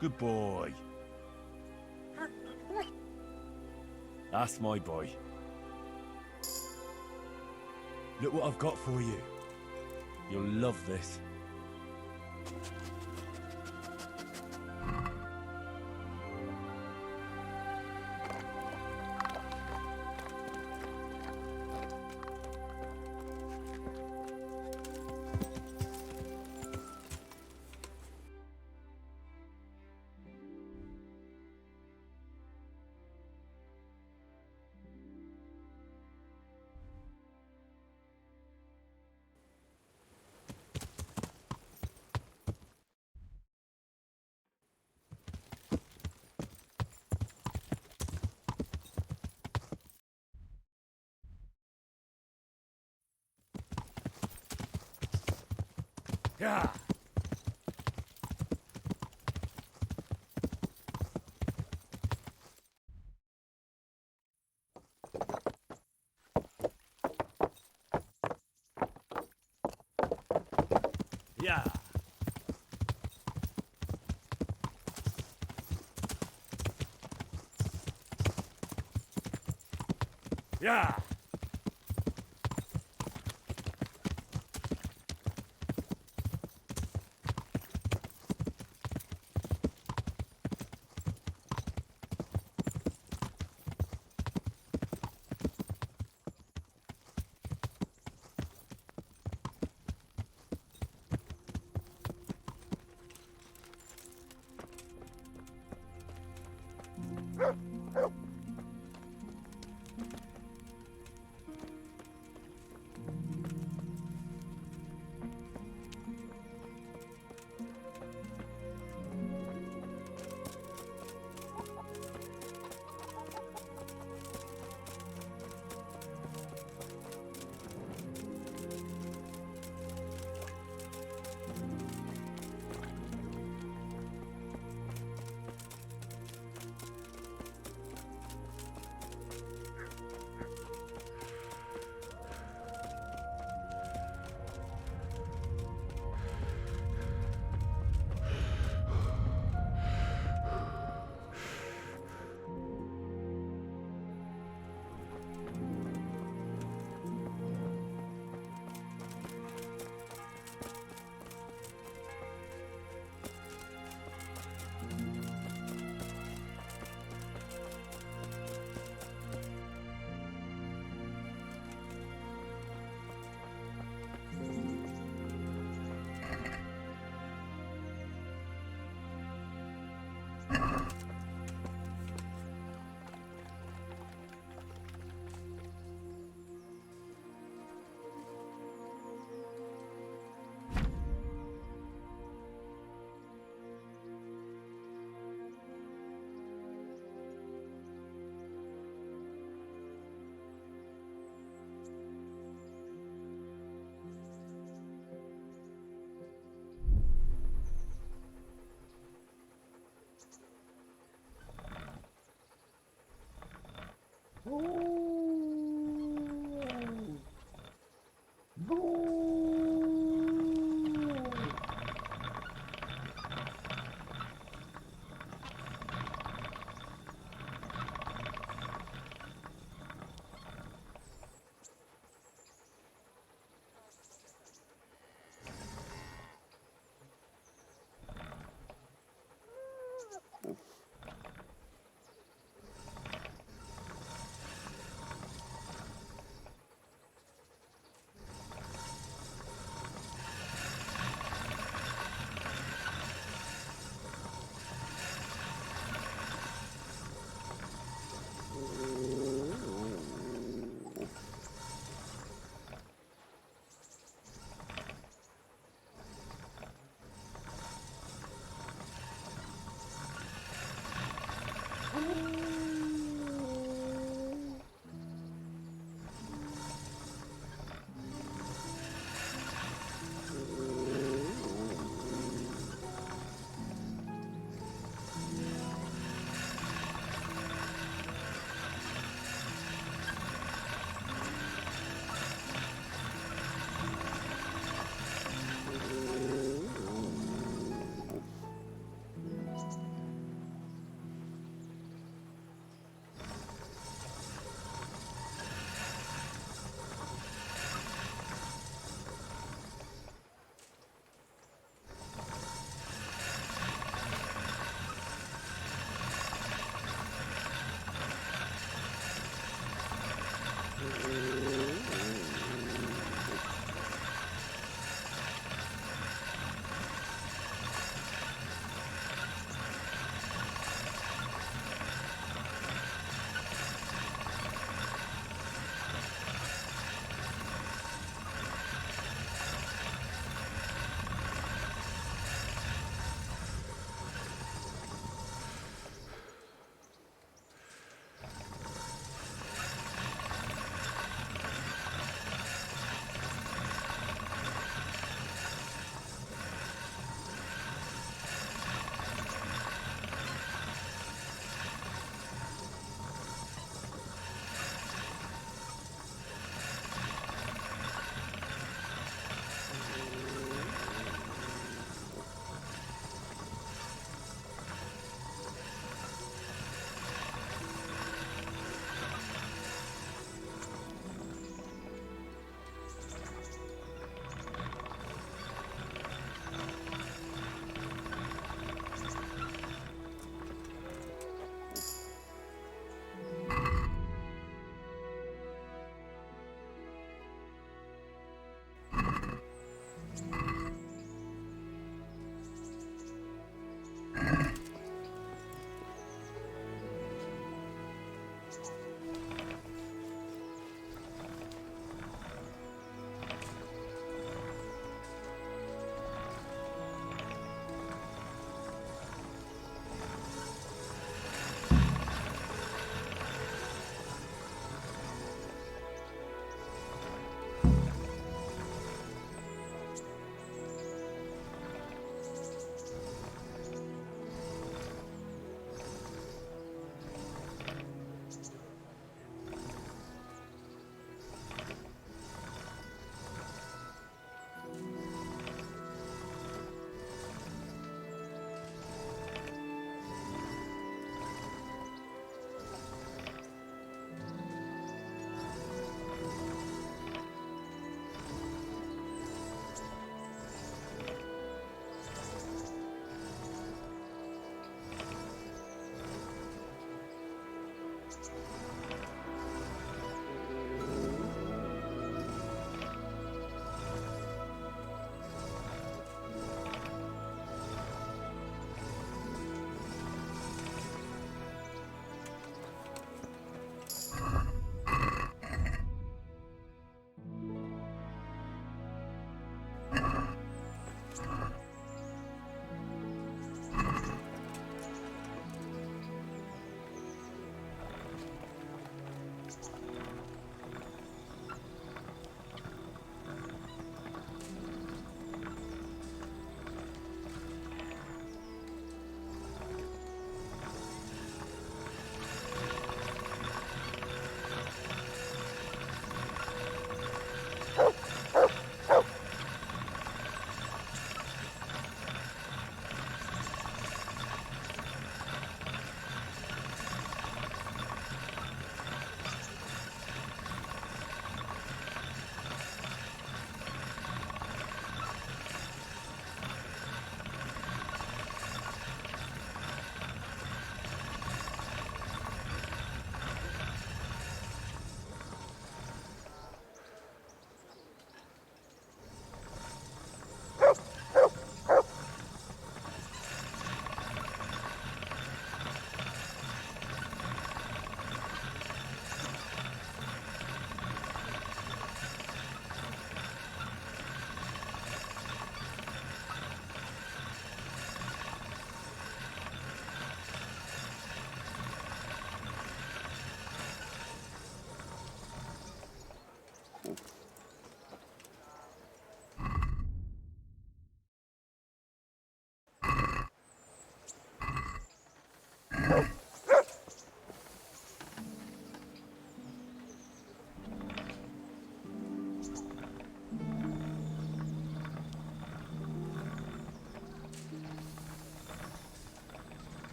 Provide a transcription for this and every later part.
Good boy. That's my boy. Look what I've got for you. You'll love this. Yeah. Yeah. Yeah.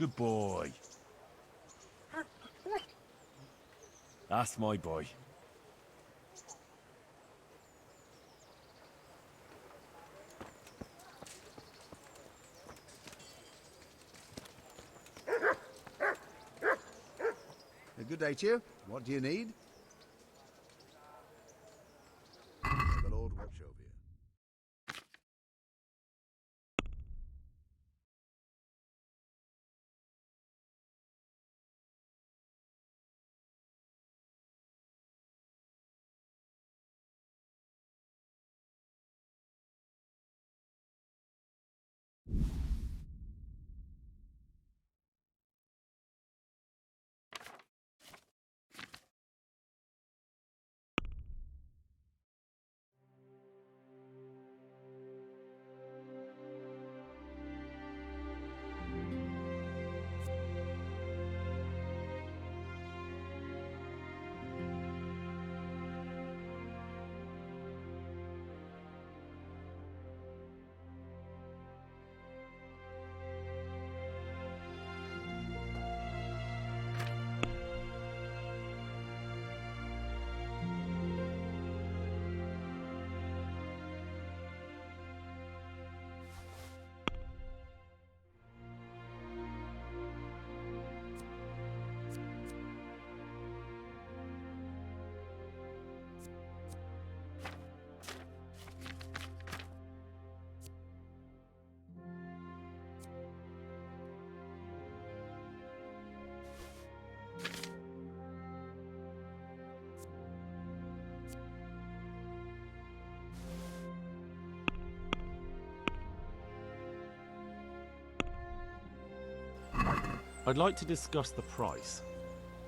Good boy. That's my boy. A good day to you. What do you need? May the Lord watch over you. I'd like to discuss the price.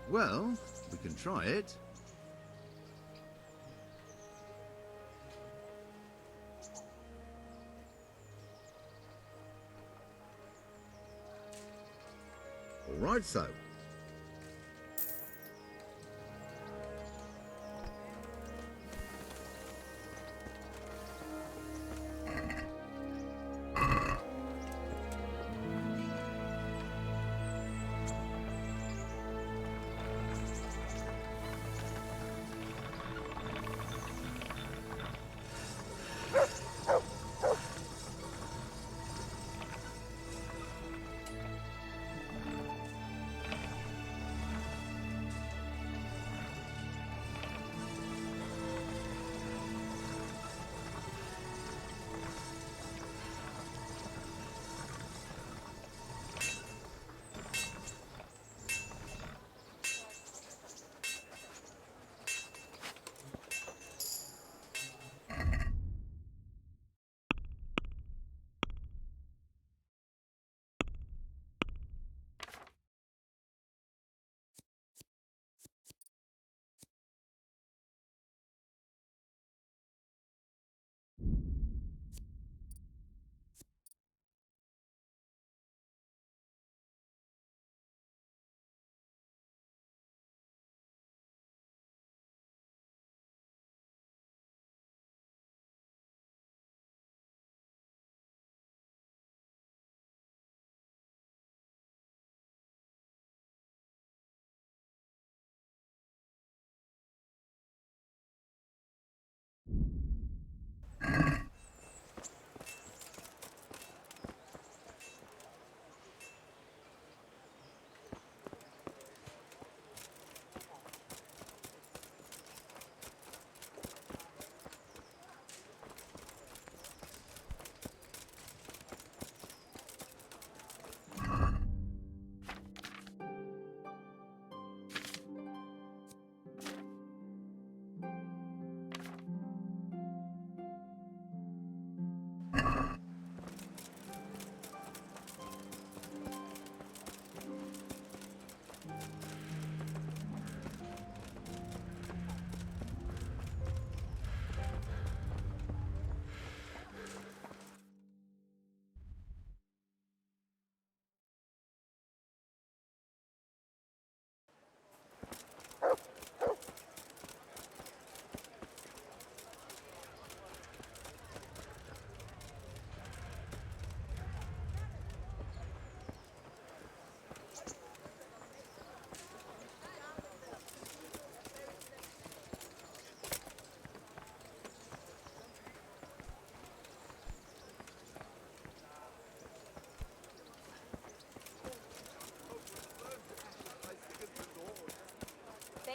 Well, we can try it. All right, so.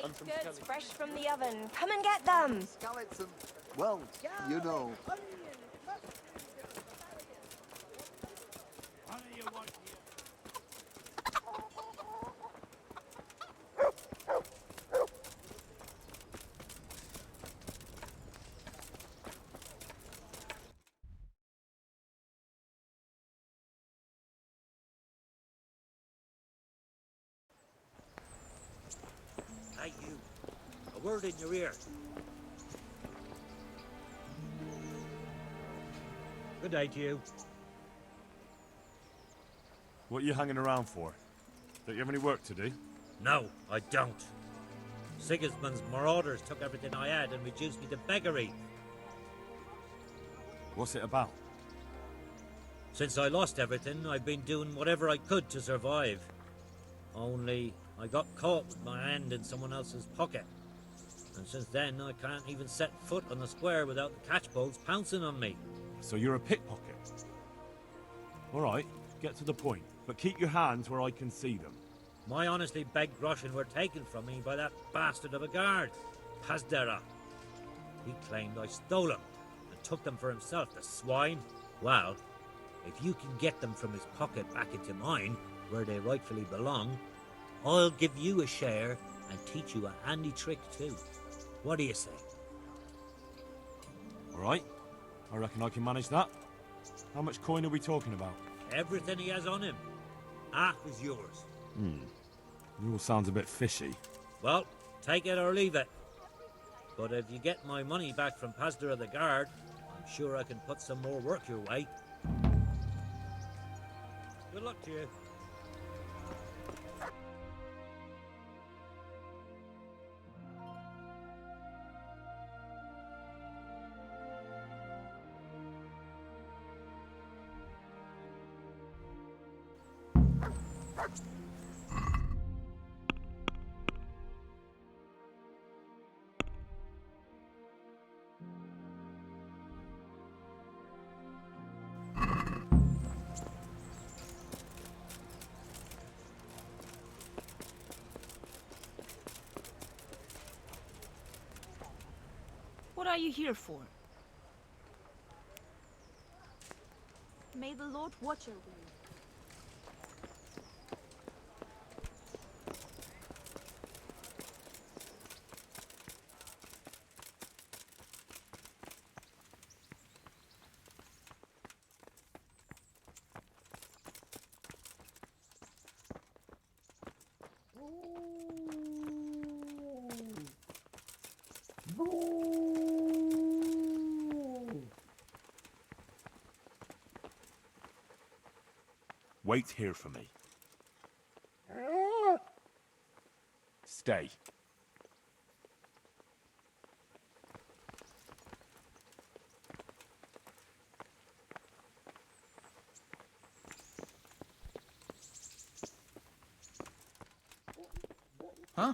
Baked goods fresh from the oven. Come and get them. Scallops and, well, you know. Hey, you. A word in your ear. Good day to you. What are you hanging around for? Don't you have any work to do? No, I don't. Sigismund's marauders took everything I had and reduced me to beggary. What's it about? Since I lost everything, I've been doing whatever I could to survive. Only I got caught with my hand in someone else's pocket. And since then, I can't even set foot on the square without the catchpoles pouncing on me. So you're a pickpocket? Alright, get to the point. But keep your hands where I can see them. My honestly begged groschen were taken from me by that bastard of a guard, Pazdera. He claimed I stole them and took them for himself, the swine. Well, if you can get them from his pocket back into mine, where they rightfully belong, I'll give you a share and teach you a handy trick too. What do you say? Alright, I reckon I can manage that. How much coin are we talking about? Everything he has on him. Half is yours. It all sounds a bit fishy. Well, take it or leave it. But if you get my money back from Pastor of the Guard, I'm sure I can put some more work your way. Good luck to you. What are you here for? May the Lord watch over you. Wait here for me. Stay. Huh?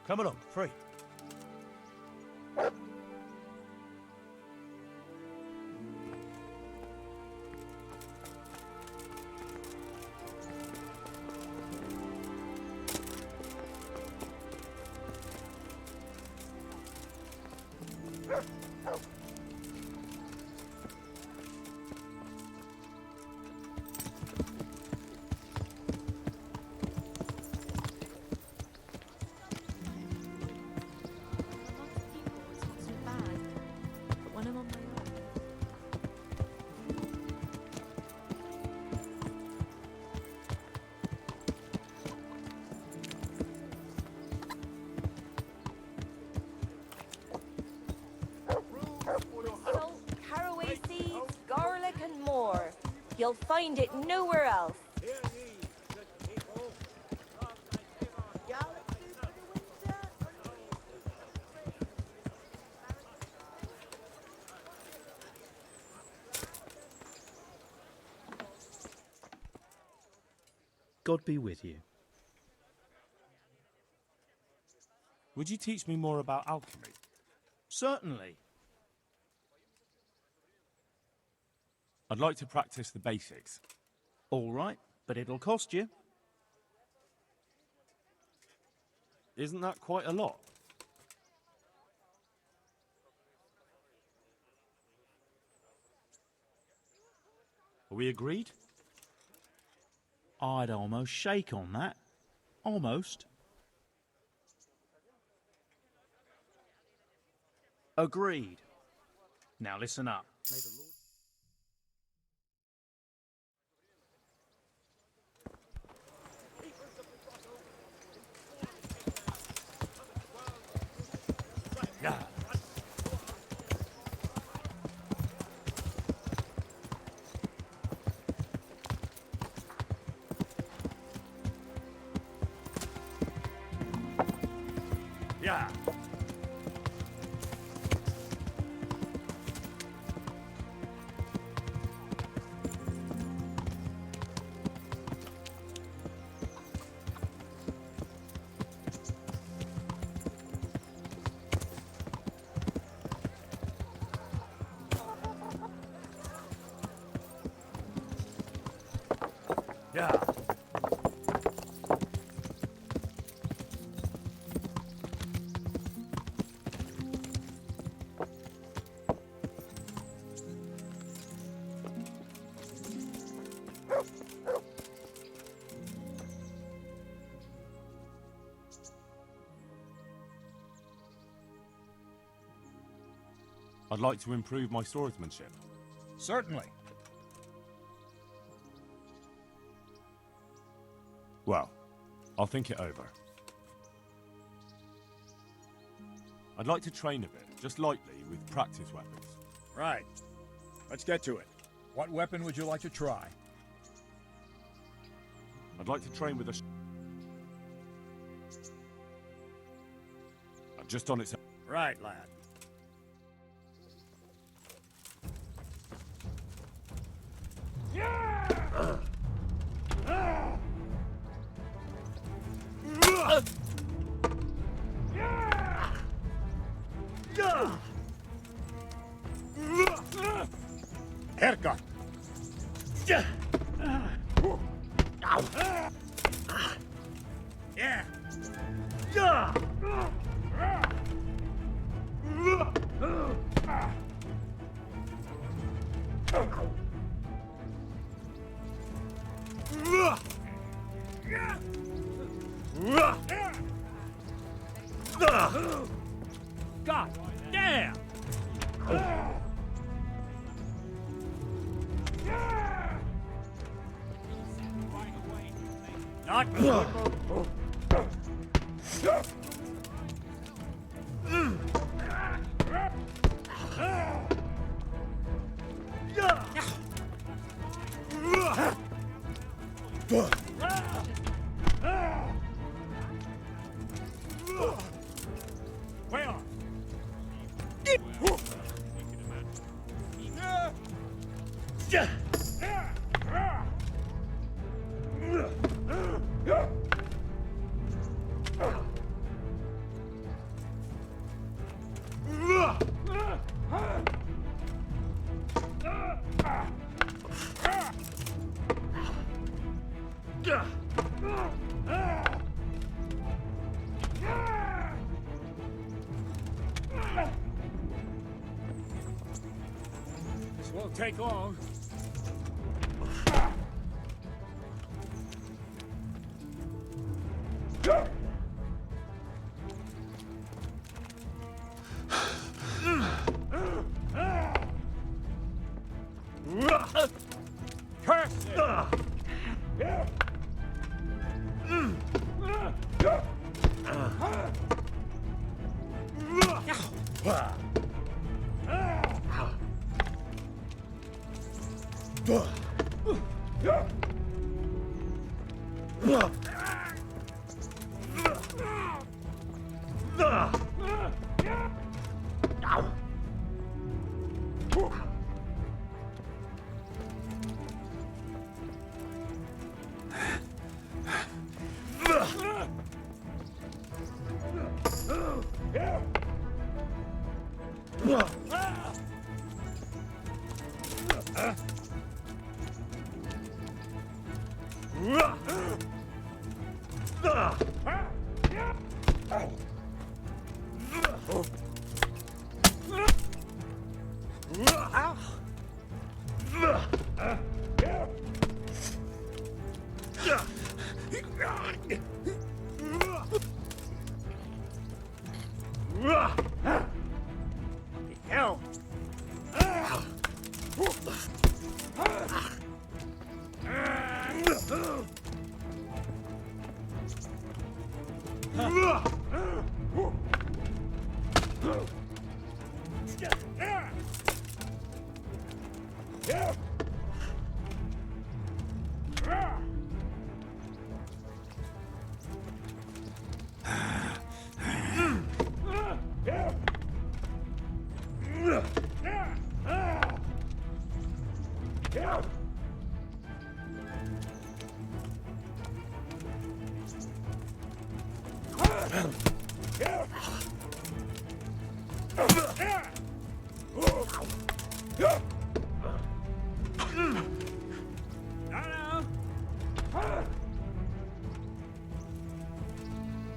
Come along, free. You'll find it nowhere else. Hear ye, good people. Long thy God be with you. Would you teach me more about alchemy? Certainly. I'd like to practice the basics. All right, but it'll cost you. Isn't that quite a lot? Are we agreed? I'd almost shake on that. Almost. Agreed. Now listen up. May the Lord... Yeah. Yeah. Yeah. I'd like to improve my swordsmanship. Certainly. Well, I'll think it over. I'd like to train a bit, just lightly, with practice weapons. Right. Let's get to it. What weapon would you like to try? I'd like to train with a... just on its own. Right, lad. Haircut. Yeah. God damn! Not good. Way on! This won't take long. Curse it! Hell!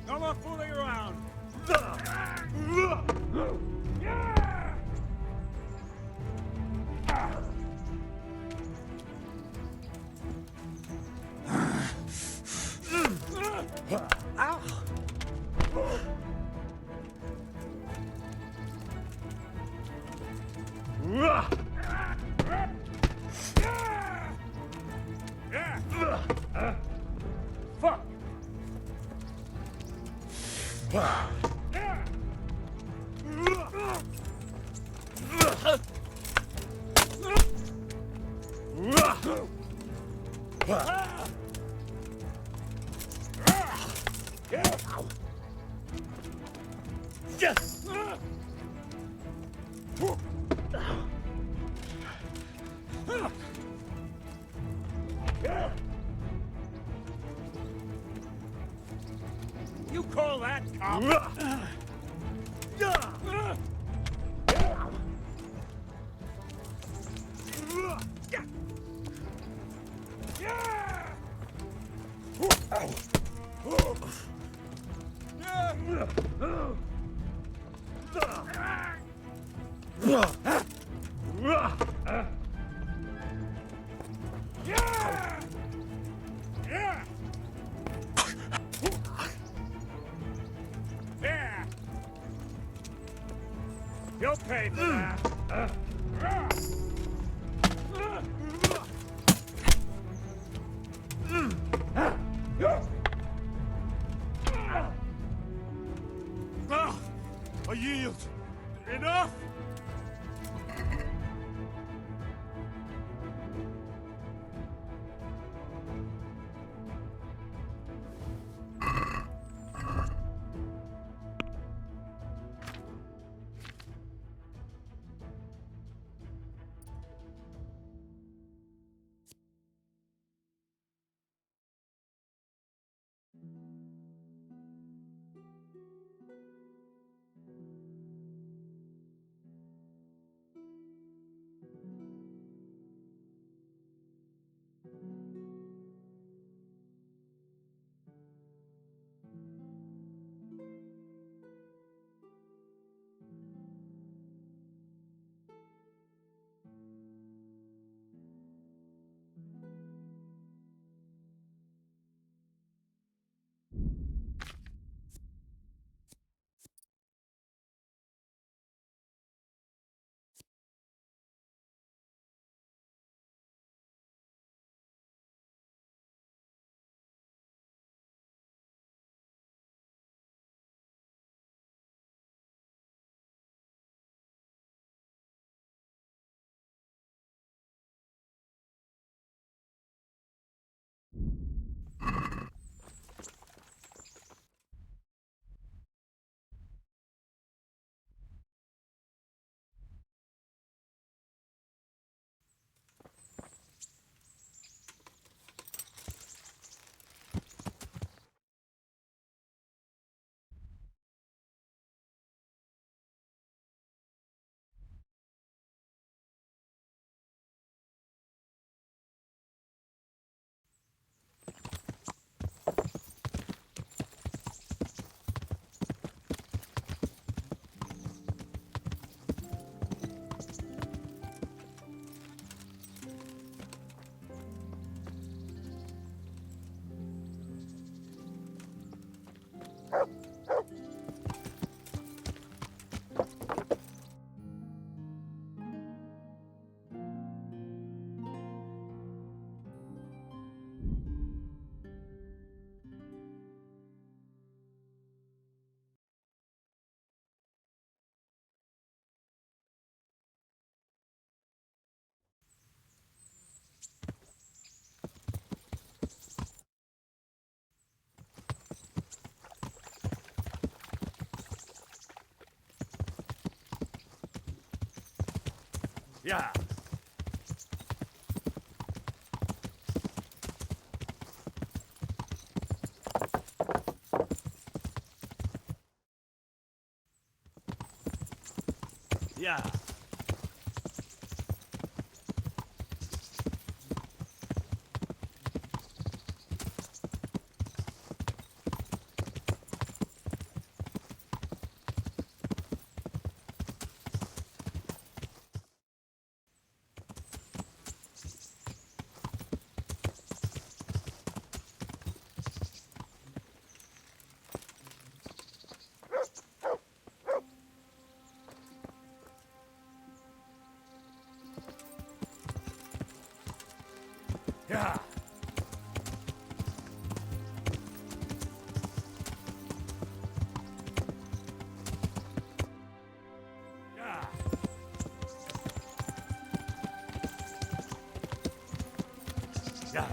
No more fooling around! Fuck! You call that cop? You'll pay for that. I yield. Enough! Yeah. Yeah. Yeah. Yeah.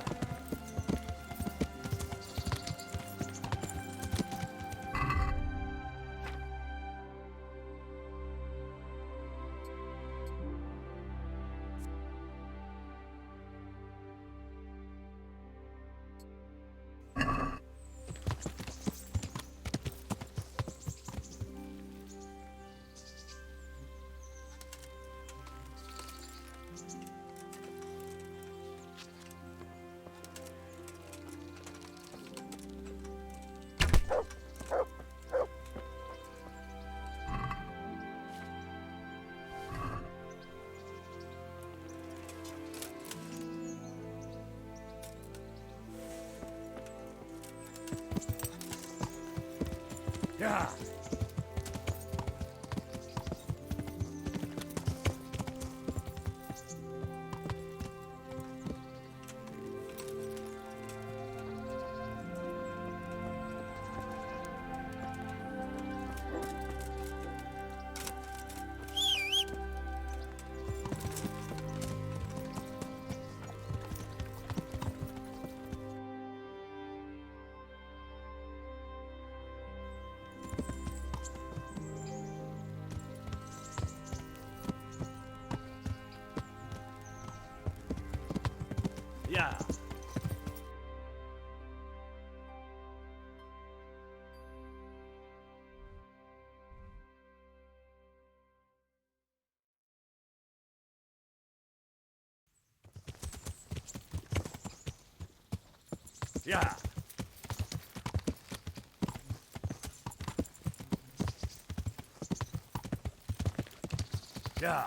Yeah. Yeah. Yeah. Yeah. Yeah.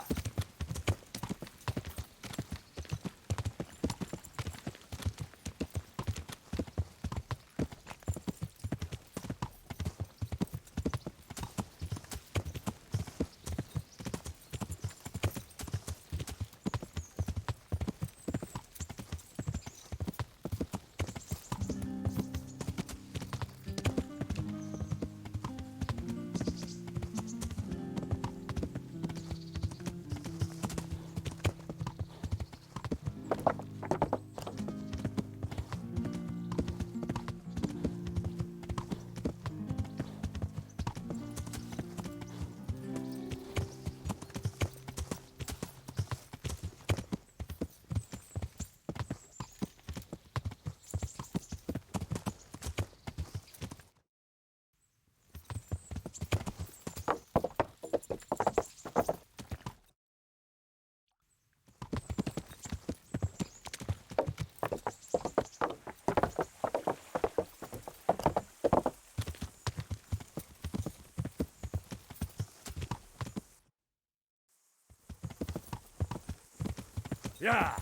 Yeah.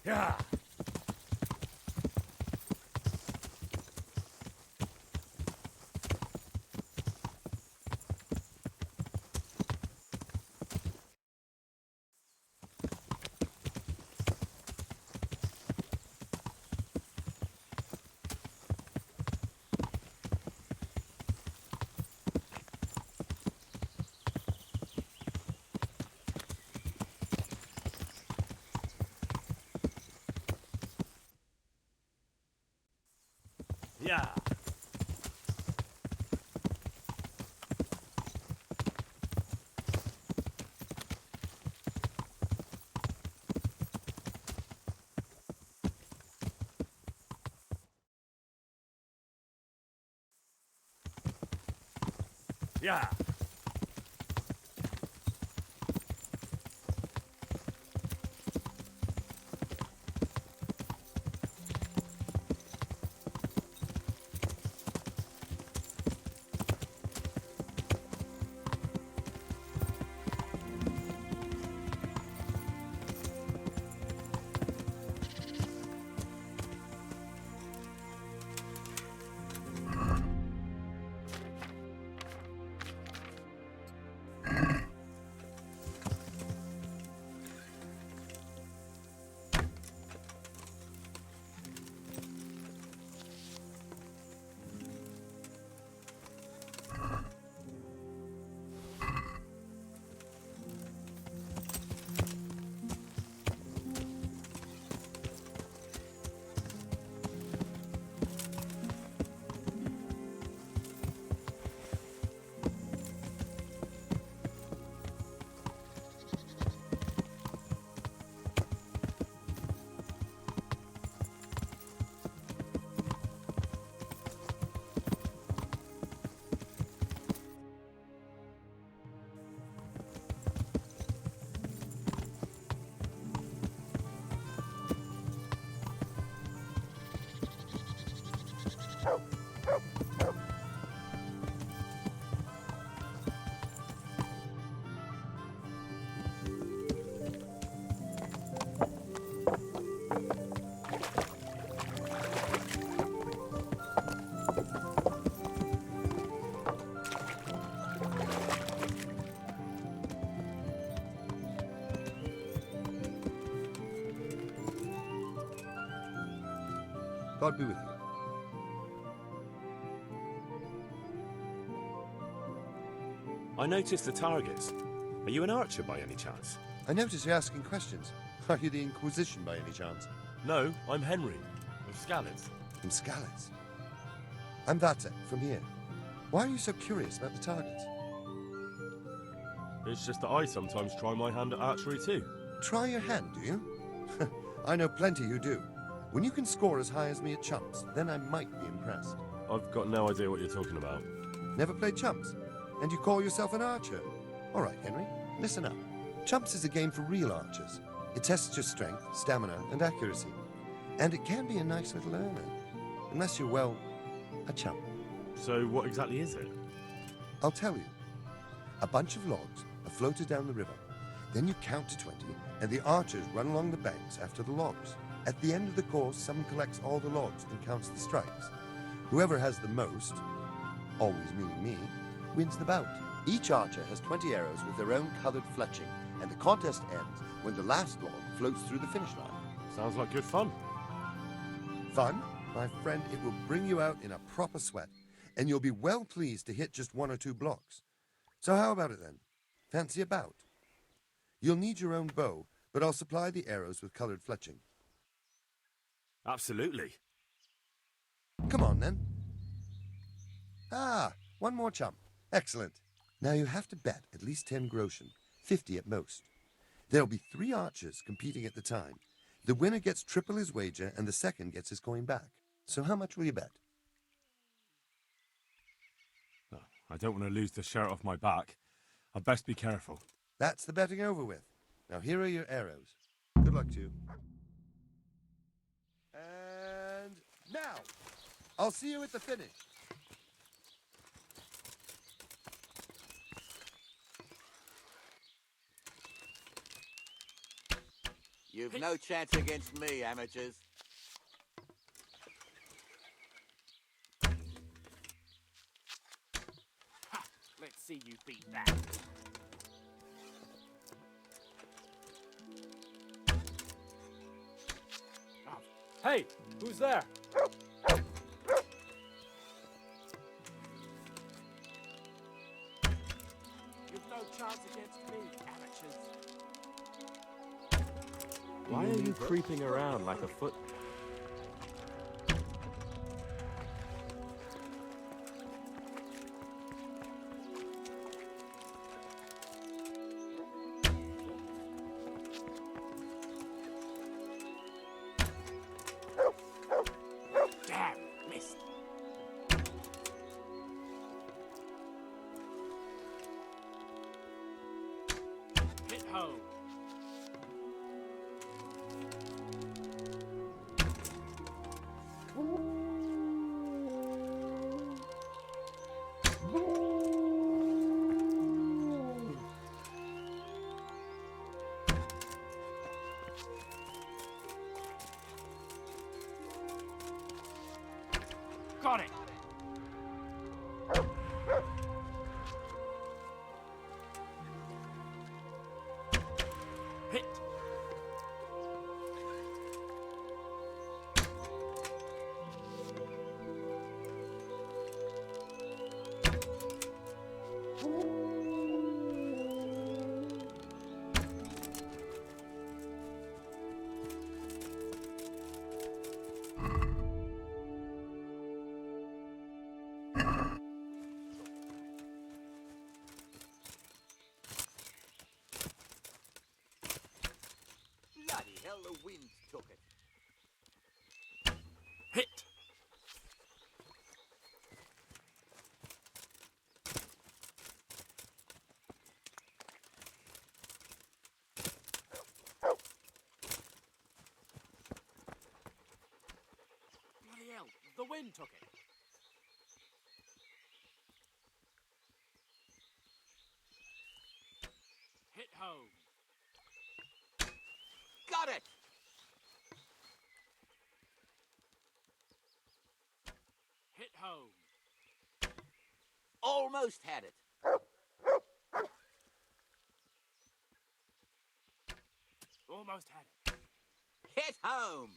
Yeah. Yeah. Yeah. God be with you. I noticed the targets. Are you an archer by any chance? I notice you're asking questions. Are you the Inquisition by any chance? No, I'm Henry, of Scalise. From Scalise. I'm Vatek, from here. Why are you so curious about the targets? It's just that I sometimes try my hand at archery too. Try your hand, do you? I know plenty who do. When you can score as high as me at chumps, then I might be impressed. I've got no idea what you're talking about. Never played chumps? And you call yourself an archer? All right, Henry, listen up. Chumps is a game for real archers. It tests your strength, stamina, and accuracy. And it can be a nice little earner. Unless you're, well, a chump. So what exactly is it? I'll tell you. A bunch of logs are floated down the river. Then you count to 20, and the archers run along the banks after the logs. At the end of the course, someone collects all the logs and counts the strikes. Whoever has the most, always meaning me, wins the bout. Each archer has 20 arrows with their own coloured fletching, and the contest ends when the last log floats through the finish line. Sounds like good fun. Fun? My friend, it will bring you out in a proper sweat, and you'll be well pleased to hit just 1 or 2 blocks. So how about it then? Fancy a bout? You'll need your own bow, but I'll supply the arrows with coloured fletching. Absolutely. Come on, then. Ah, 1 more chump. Excellent. Now you have to bet at least 10 groschen, 50 at most. There'll be 3 archers competing at the time. The winner gets triple his wager, and the second gets his coin back. So how much will you bet? Oh, I don't want to lose the shirt off my back. I'd best be careful. That's the betting over with. Now here are your arrows. Good luck to you. And now, I'll see you at the finish. You've no chance against me, amateurs. Let's see you beat that. Hey, who's there? You've no chance against me, amateurs. Why are you creeping around like a foot? Damn, missed. Hit home. Got it. Hit. Bloody hell, the wind took it. Hit. Bloody hell, the wind took it. Hit home. Got it! Hit home. Almost had it. Almost had it. Hit home!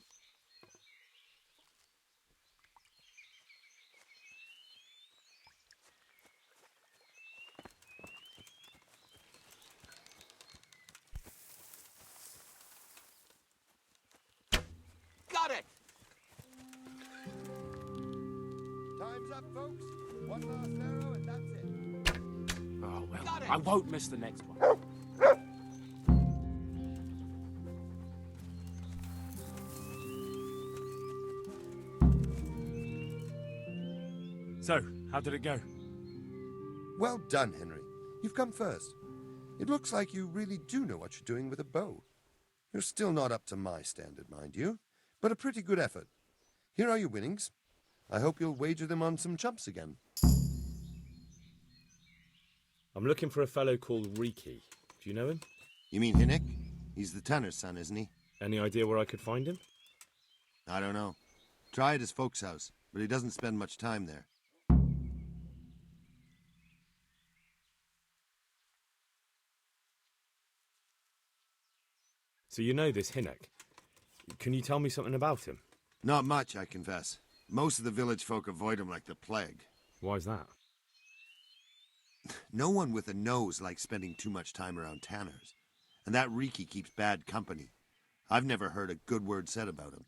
Got it! Time's up, folks. One last arrow and that's it. Oh, well, Got it. I won't miss the next one. So, how did it go? Well done, Henry. You've come first. It looks like you really do know what you're doing with a bow. You're still not up to my standard, mind you, but a pretty good effort. Here are your winnings. I hope you'll wager them on some chumps again. I'm looking for a fellow called Riki. Do you know him? You mean Hinnick? He's the tanner's son, isn't he? Any idea where I could find him? I don't know. Try at his folks' house, but he doesn't spend much time there. So you know this Hinnick. Can you tell me something about him? Not much, I confess. Most of the village folk avoid him like the plague. Why's that? No one with a nose likes spending too much time around tanners. And that Riki keeps bad company. I've never heard a good word said about him.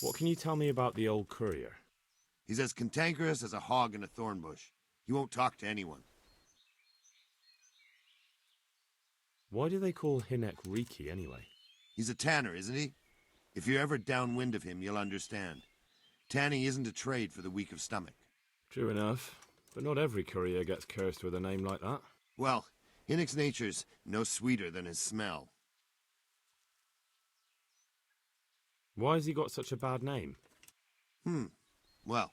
What can you tell me about the old courier? He's as cantankerous as a hog in a thorn bush. He won't talk to anyone. Why do they call Hinnick Riki anyway? He's a tanner, isn't he? If you're ever downwind of him, you'll understand. Tanning isn't a trade for the weak of stomach. True enough, but not every courier gets cursed with a name like that. Well, Hinnick's nature's no sweeter than his smell. Why has he got such a bad name? Well,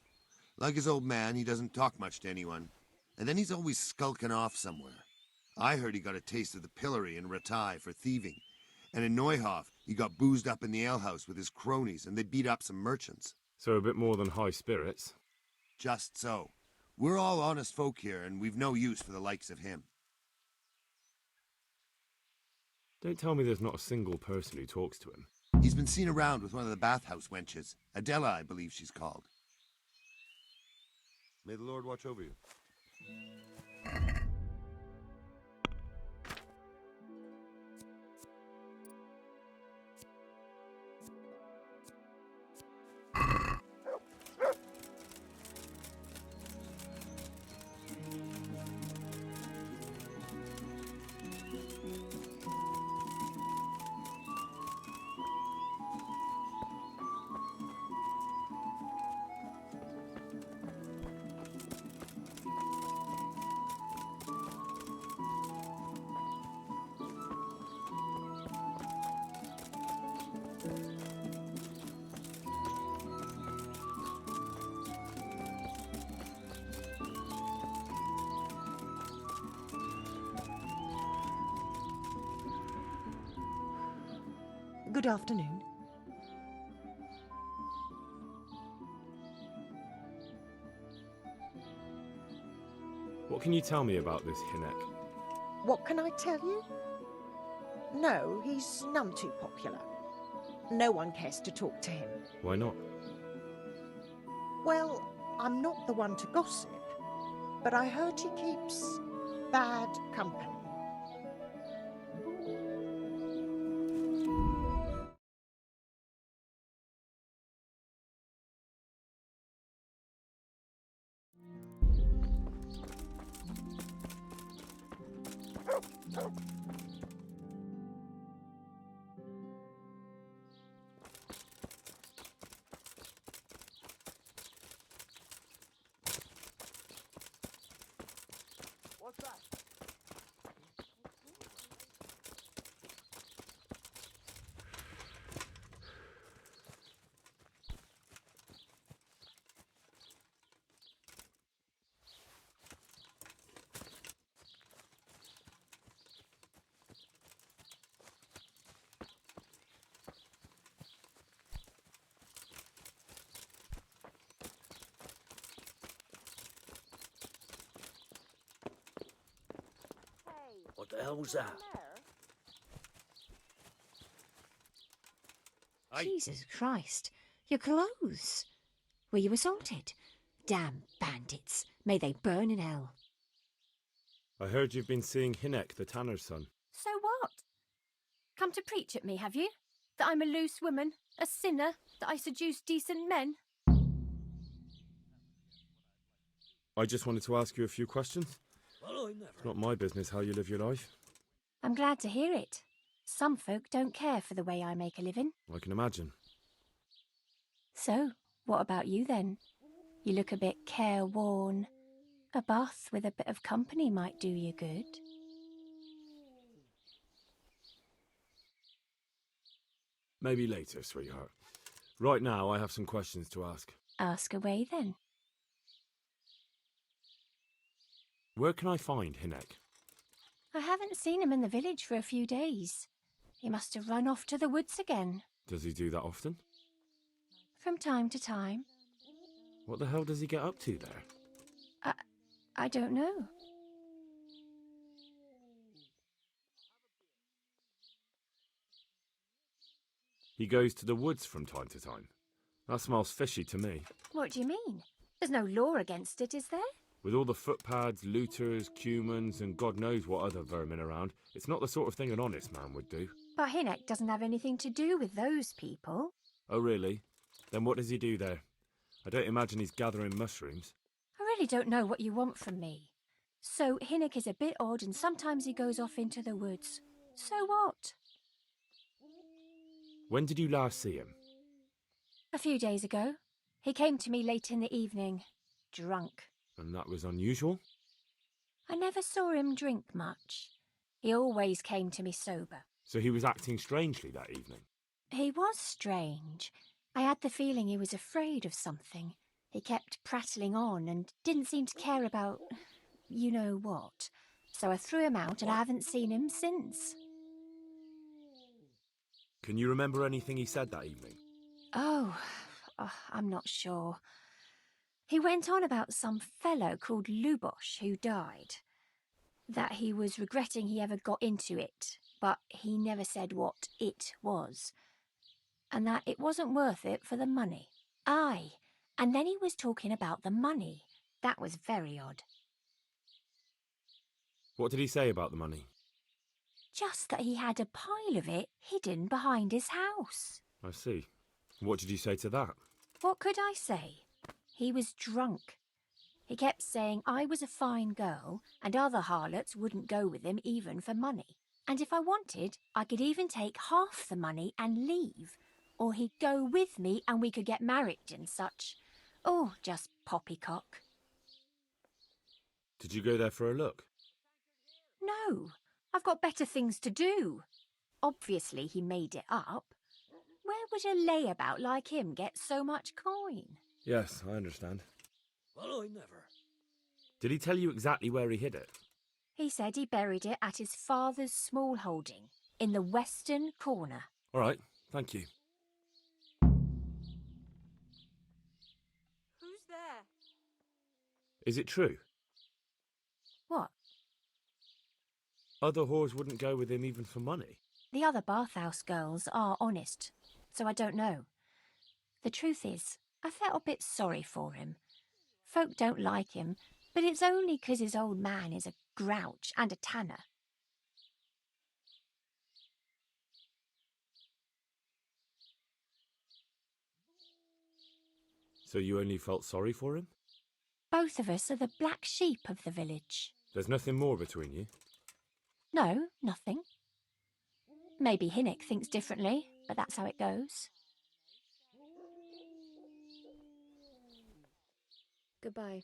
like his old man, he doesn't talk much to anyone. And then he's always skulking off somewhere. I heard he got a taste of the pillory in Ratai for thieving. And in Neuhof, he got boozed up in the alehouse with his cronies, and they beat up some merchants. So a bit more than high spirits. Just so. We're all honest folk here, and we've no use for the likes of him. Don't tell me there's not a single person who talks to him. He's been seen around with one of the bathhouse wenches. Adela, I believe she's called. May the Lord watch over you. Good afternoon. What can you tell me about this Hinek? What can I tell you? No, he's none too popular. No one cares to talk to him. Why not? Well, I'm not the one to gossip, but I heard he keeps bad company. What's that? What the hell was that? Jesus Christ, your clothes. Were you assaulted? Damn bandits. May they burn in hell. I heard you've been seeing Hinek, the tanner's son. So what? Come to preach at me, have you? That I'm a loose woman, a sinner, that I seduce decent men? I just wanted to ask you a few questions. Well, I never. It's not my business how you live your life. I'm glad to hear it. Some folk don't care for the way I make a living. I can imagine. So, what about you then? You look a bit careworn. A bath with a bit of company might do you good. Maybe later, sweetheart. Right now, I have some questions to ask. Ask away then. Where can I find Hinek? I haven't seen him in the village for a few days. He must have run off to the woods again. Does he do that often? From time to time. What the hell does he get up to there? I don't know. He goes to the woods from time to time. That smells fishy to me. What do you mean? There's no law against it, is there? With all the footpads, looters, cumans, and God knows what other vermin around, it's not the sort of thing an honest man would do. But Hinek doesn't have anything to do with those people. Oh, really? Then what does he do there? I don't imagine he's gathering mushrooms. I really don't know what you want from me. So Hinek is a bit odd and sometimes he goes off into the woods. So what? When did you last see him? A few days ago. He came to me late in the evening, drunk. And that was unusual? I never saw him drink much. He always came to me sober. So he was acting strangely that evening? He was strange. I had the feeling he was afraid of something. He kept prattling on and didn't seem to care about you know what. So I threw him out and I haven't seen him since. Can you remember anything he said that evening? Oh, I'm not sure. He went on about some fellow called Lubosh who died. That he was regretting he ever got into it, but he never said what it was. And that it wasn't worth it for the money. Aye, and then he was talking about the money. That was very odd. What did he say about the money? Just that he had a pile of it hidden behind his house. I see. What did you say to that? What could I say? He was drunk. He kept saying I was a fine girl and other harlots wouldn't go with him even for money. And if I wanted, I could even take half the money and leave. Or he'd go with me and we could get married and such. Oh, just poppycock. Did you go there for a look? No, I've got better things to do. Obviously he made it up. Where would a layabout like him get so much coin? Yes, I understand. Well, I never. Did he tell you exactly where he hid it? He said he buried it at his father's small holding, in the western corner. All right, thank you. Who's there? Is it true? What? Other whores wouldn't go with him even for money? The other bathhouse girls are honest, so I don't know. The truth is, I felt a bit sorry for him. Folk don't like him, but it's only 'cause his old man is a grouch and a tanner. So you only felt sorry for him? Both of us are the black sheep of the village. There's nothing more between you? No, nothing. Maybe Hinnick thinks differently, but that's how it goes. Goodbye.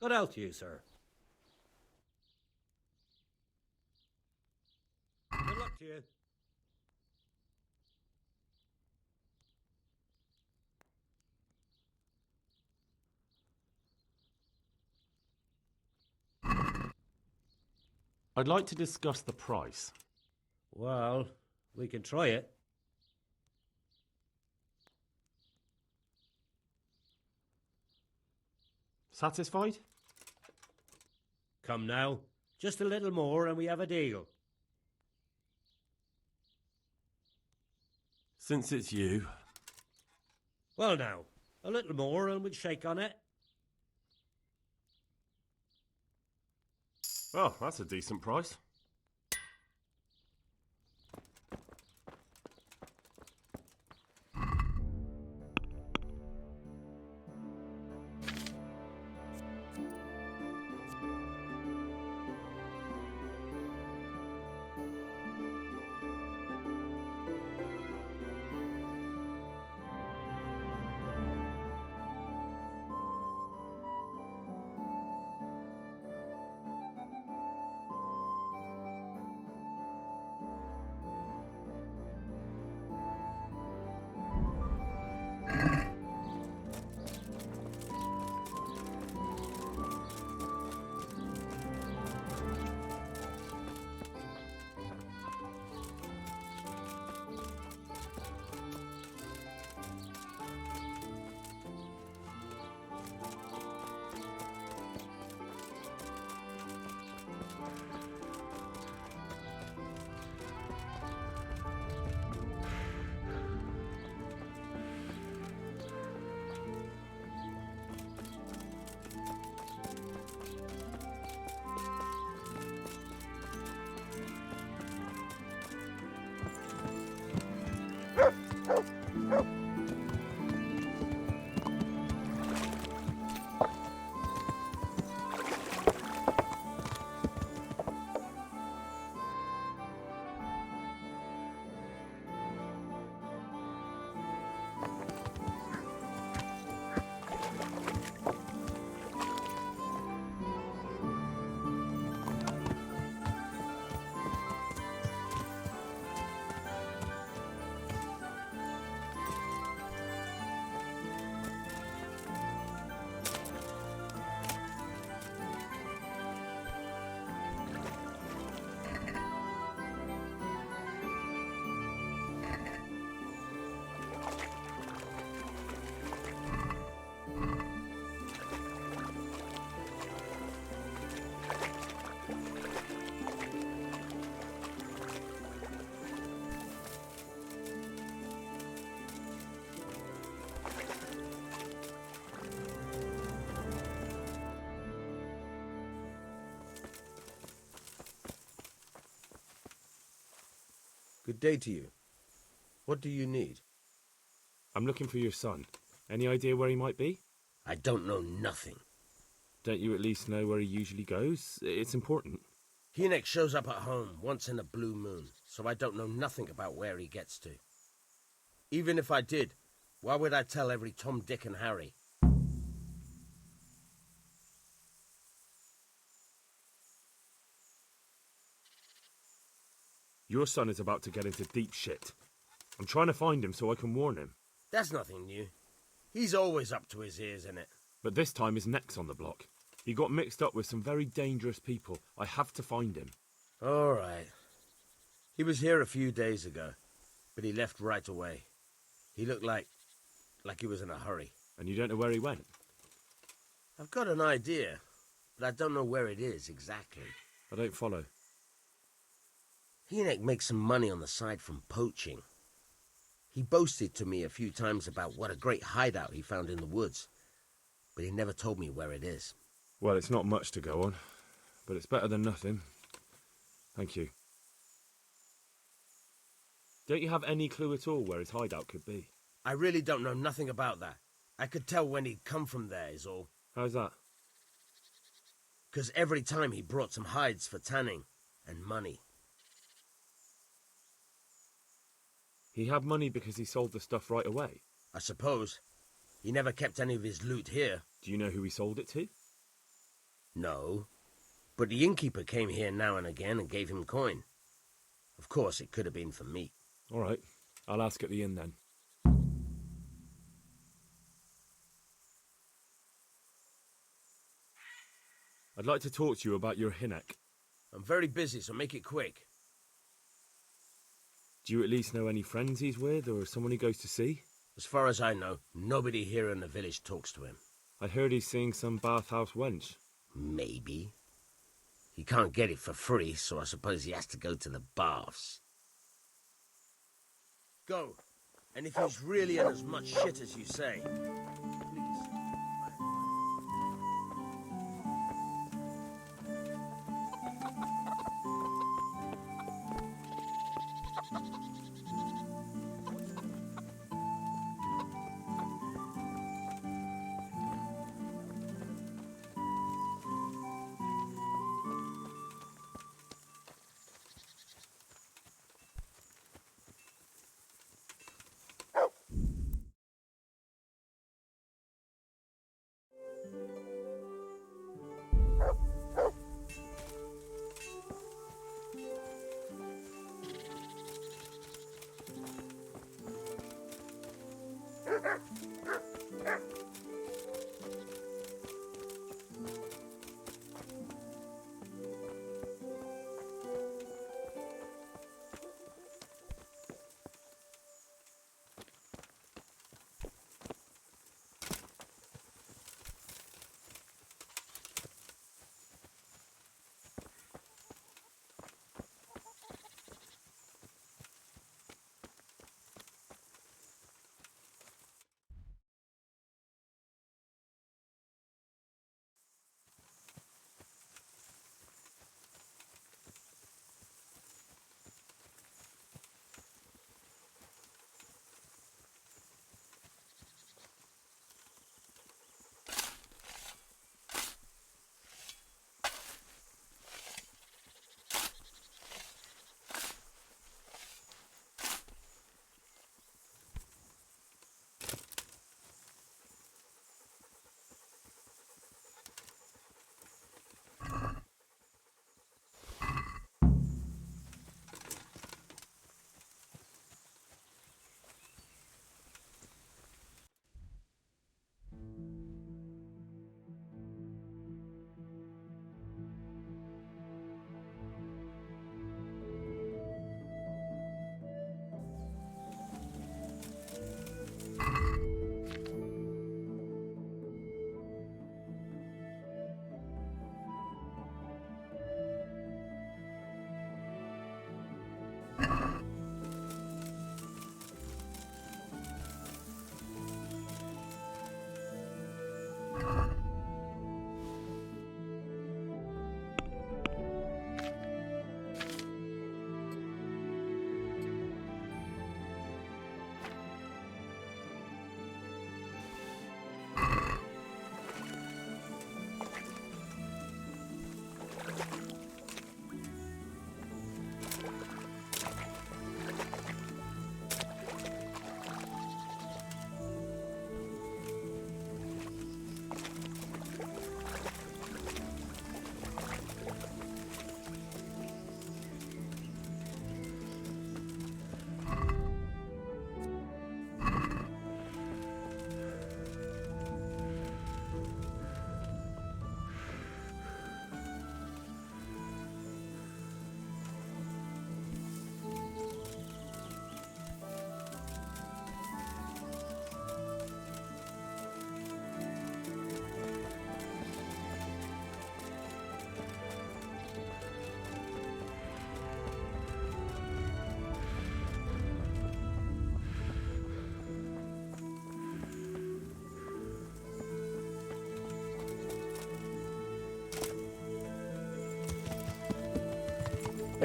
Good health to you, sir. Good luck to you. I'd like to discuss the price. Well, we can try it. Satisfied? Come now. Just a little more and we have a deal. Since it's you. Well now, a little more and we'll shake on it. Well, that's a decent price. Good day to you. What do you need? I'm looking for your son. Any idea where he might be? I don't know nothing. Don't you at least know where he usually goes? It's important. Hynek shows up at home once in a blue moon, so I don't know nothing about where he gets to. Even if I did, why would I tell every Tom, Dick and Harry? Your son is about to get into deep shit. I'm trying to find him so I can warn him. That's nothing new. He's always up to his ears in it. But this time his neck's on the block. He got mixed up with some very dangerous people. I have to find him. All right. He was here a few days ago, but he left right away. He looked like he was in a hurry. And you don't know where he went? I've got an idea, but I don't know where it is exactly. I don't follow. Hynek makes some money on the side from poaching. He boasted to me a few times about what a great hideout he found in the woods, but he never told me where it is. Well, it's not much to go on, but it's better than nothing. Thank you. Don't you have any clue at all where his hideout could be? I really don't know nothing about that. I could tell when he'd come from there is all. How's that? 'Cause every time he brought some hides for tanning and money. He had money because he sold the stuff right away? I suppose. He never kept any of his loot here. Do you know who he sold it to? No. But the innkeeper came here now and again and gave him coin. Of course, it could have been for me. All right. I'll ask at the inn then. I'd like to talk to you about your Hynek. I'm very busy, so make it quick. Do you at least know any friends he's with, or someone he goes to see? As far as I know, nobody here in the village talks to him. I heard he's seeing some bathhouse wench. Maybe. He can't get it for free, so I suppose he has to go to the baths. Go. And if he's really in as much shit as you say, please.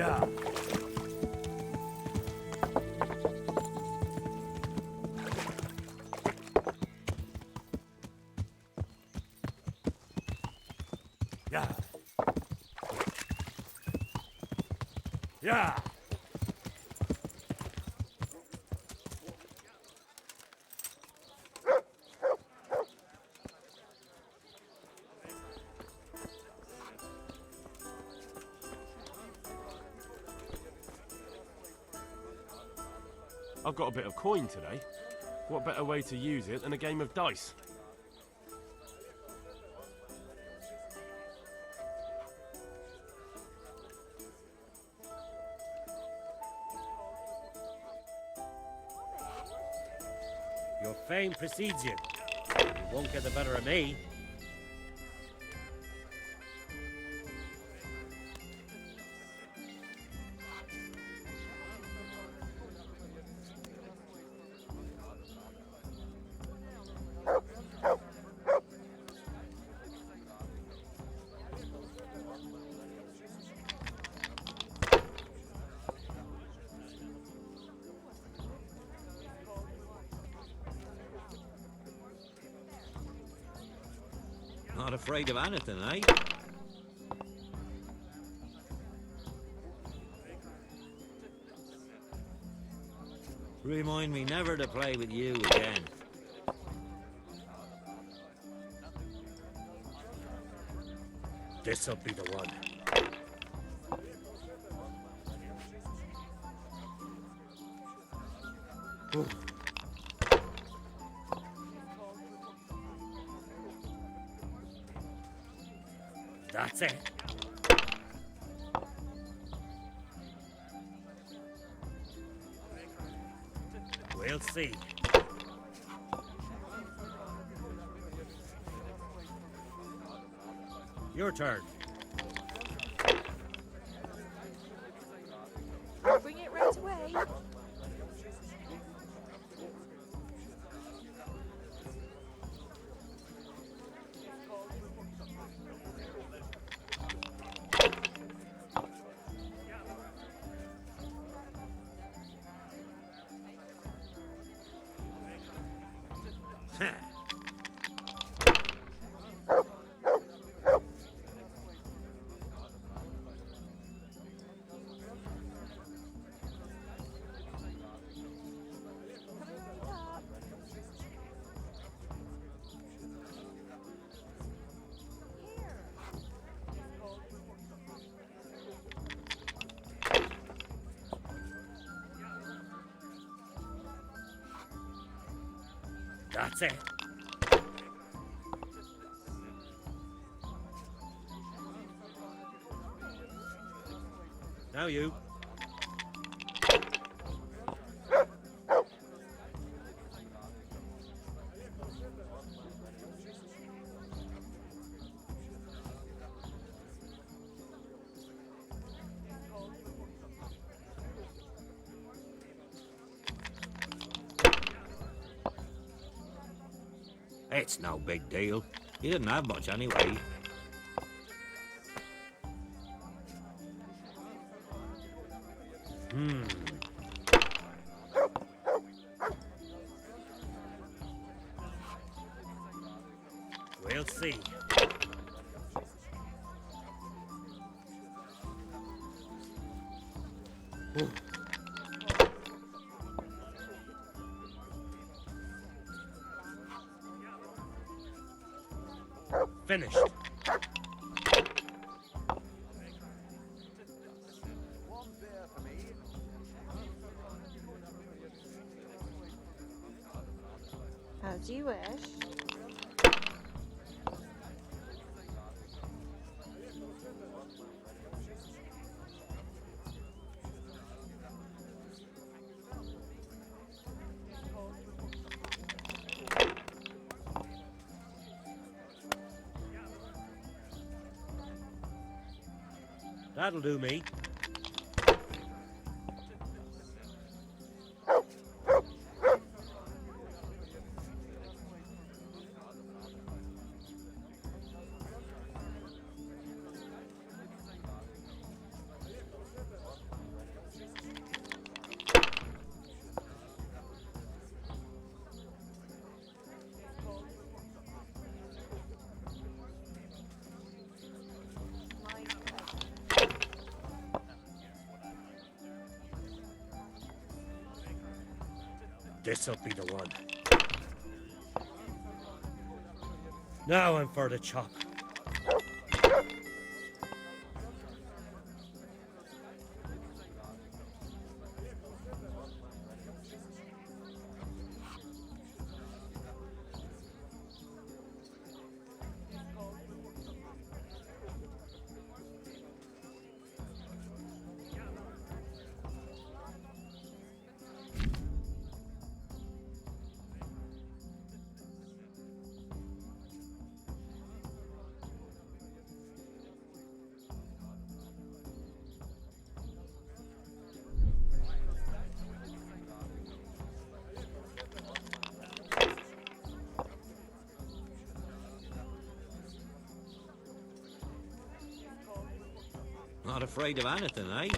Yeah. Yeah. Yeah. I've got a bit of coin today. What better way to use it than a game of dice? Your fame precedes you. You won't get the better of me. Not afraid of anything, eh? Remind me never to play with you again. This'll be the one. Ooh. That's it. We'll see. Your turn. I'll bring it right away. That's it. Now you. It's no big deal. You didn't have much anyway. We'll see. Ooh. Finished. As you wish. That'll do me. This'll be the one. Now I'm for the chop. Not afraid of anything, eh?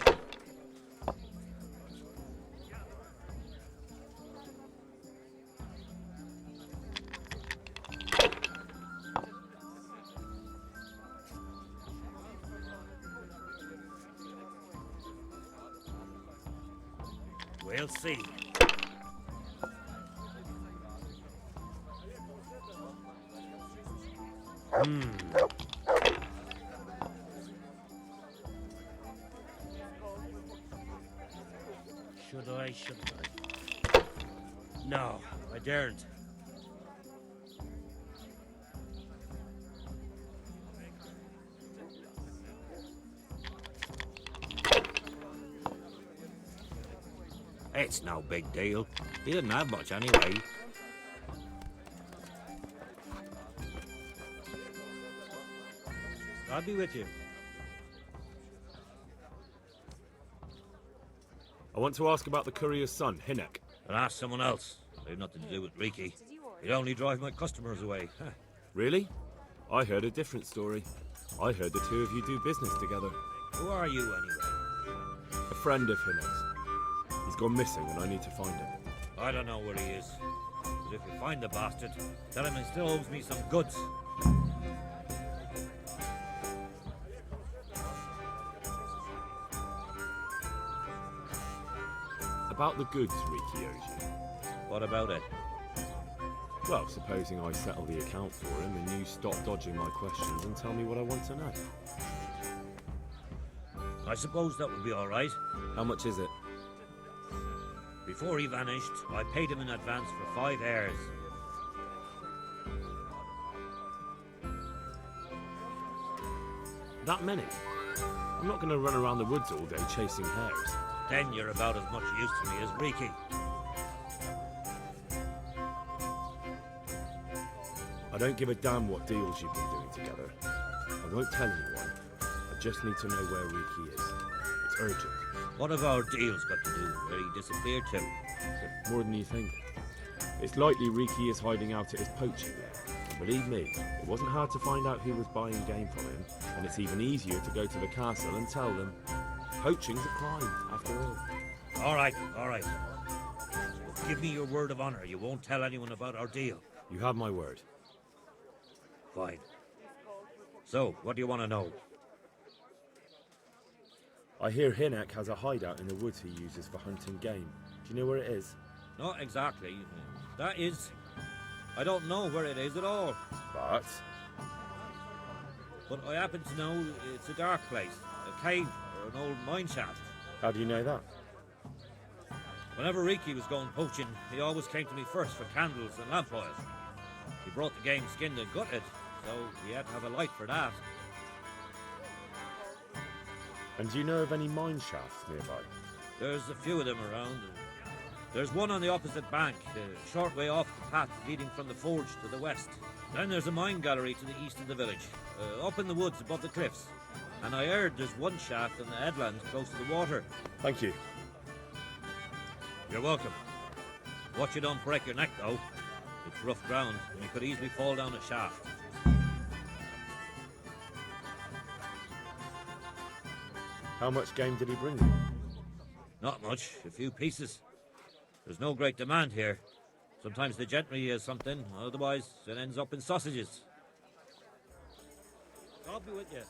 We'll see. Shouldn't I? No, I daren't. It's no big deal. He didn't have much anyway. I'll be with you. I want to ask about the courier's son, Hinnock. And ask someone else. They've nothing to do with Riki. He'd only drive my customers away. Really? I heard a different story. I heard the two of you do business together. Who are you, anyway? A friend of Hinnock's. He's gone missing and I need to find him. I don't know where he is. But if you find the bastard, tell him he still owes me some goods. About the goods Riki owes you. What about it? Well, supposing I settle the account for him and you stop dodging my questions and tell me what I want to know. I suppose that would be all right. How much is it? Before he vanished, I paid him in advance for 5 heirs. That many? I'm not going to run around the woods all day chasing hares. Then you're about as much use to me as Riki. I don't give a damn what deals you've been doing together. I won't tell anyone. I just need to know where Riki is. It's urgent. What have our deals got to do with where he disappeared to? More than you think. It's likely Riki is hiding out at his poaching lair. And believe me, it wasn't hard to find out who was buying game from him, and it's even easier to go to the castle and tell them. Poaching's a crime, after all. All right, all right. Well, give me your word of honor. You won't tell anyone about our deal. You have my word. Fine. So, what do you want to know? I hear Hinnock has a hideout in the woods he uses for hunting game. Do you know where it is? Not exactly. That is... I don't know where it is at all. But I happen to know it's a dark place. A cave or an old mine shaft. How do you know that? Whenever Riki was going poaching, he always came to me first for candles and lamp oil. He brought the game skinned and gutted, so we had to have a light for that. And do you know of any mine shafts nearby? There's a few of them around. There's one on the opposite bank, a short way off the path leading from the forge to the west. Then there's a mine gallery to the east of the village, up in the woods above the cliffs. And I heard there's one shaft on the headland close to the water. Thank you. You're welcome. Watch you don't break your neck, though. It's rough ground, and you could easily fall down a shaft. How much game did he bring you? Not much, a few pieces. There's no great demand here. Sometimes the gentry has something, otherwise it ends up in sausages. I'll be with you.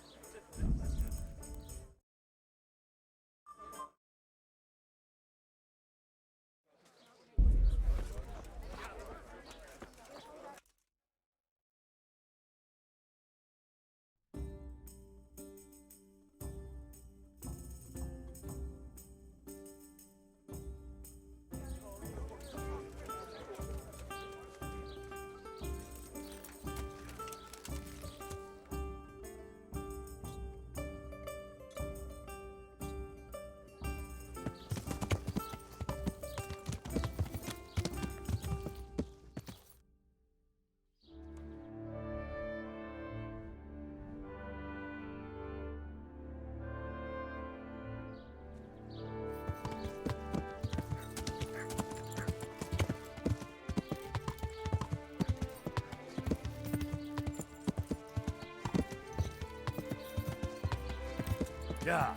Yeah.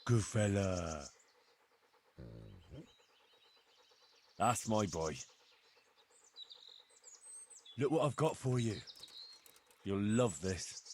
Good fella. That's my boy. Look what I've got for you. You'll love this.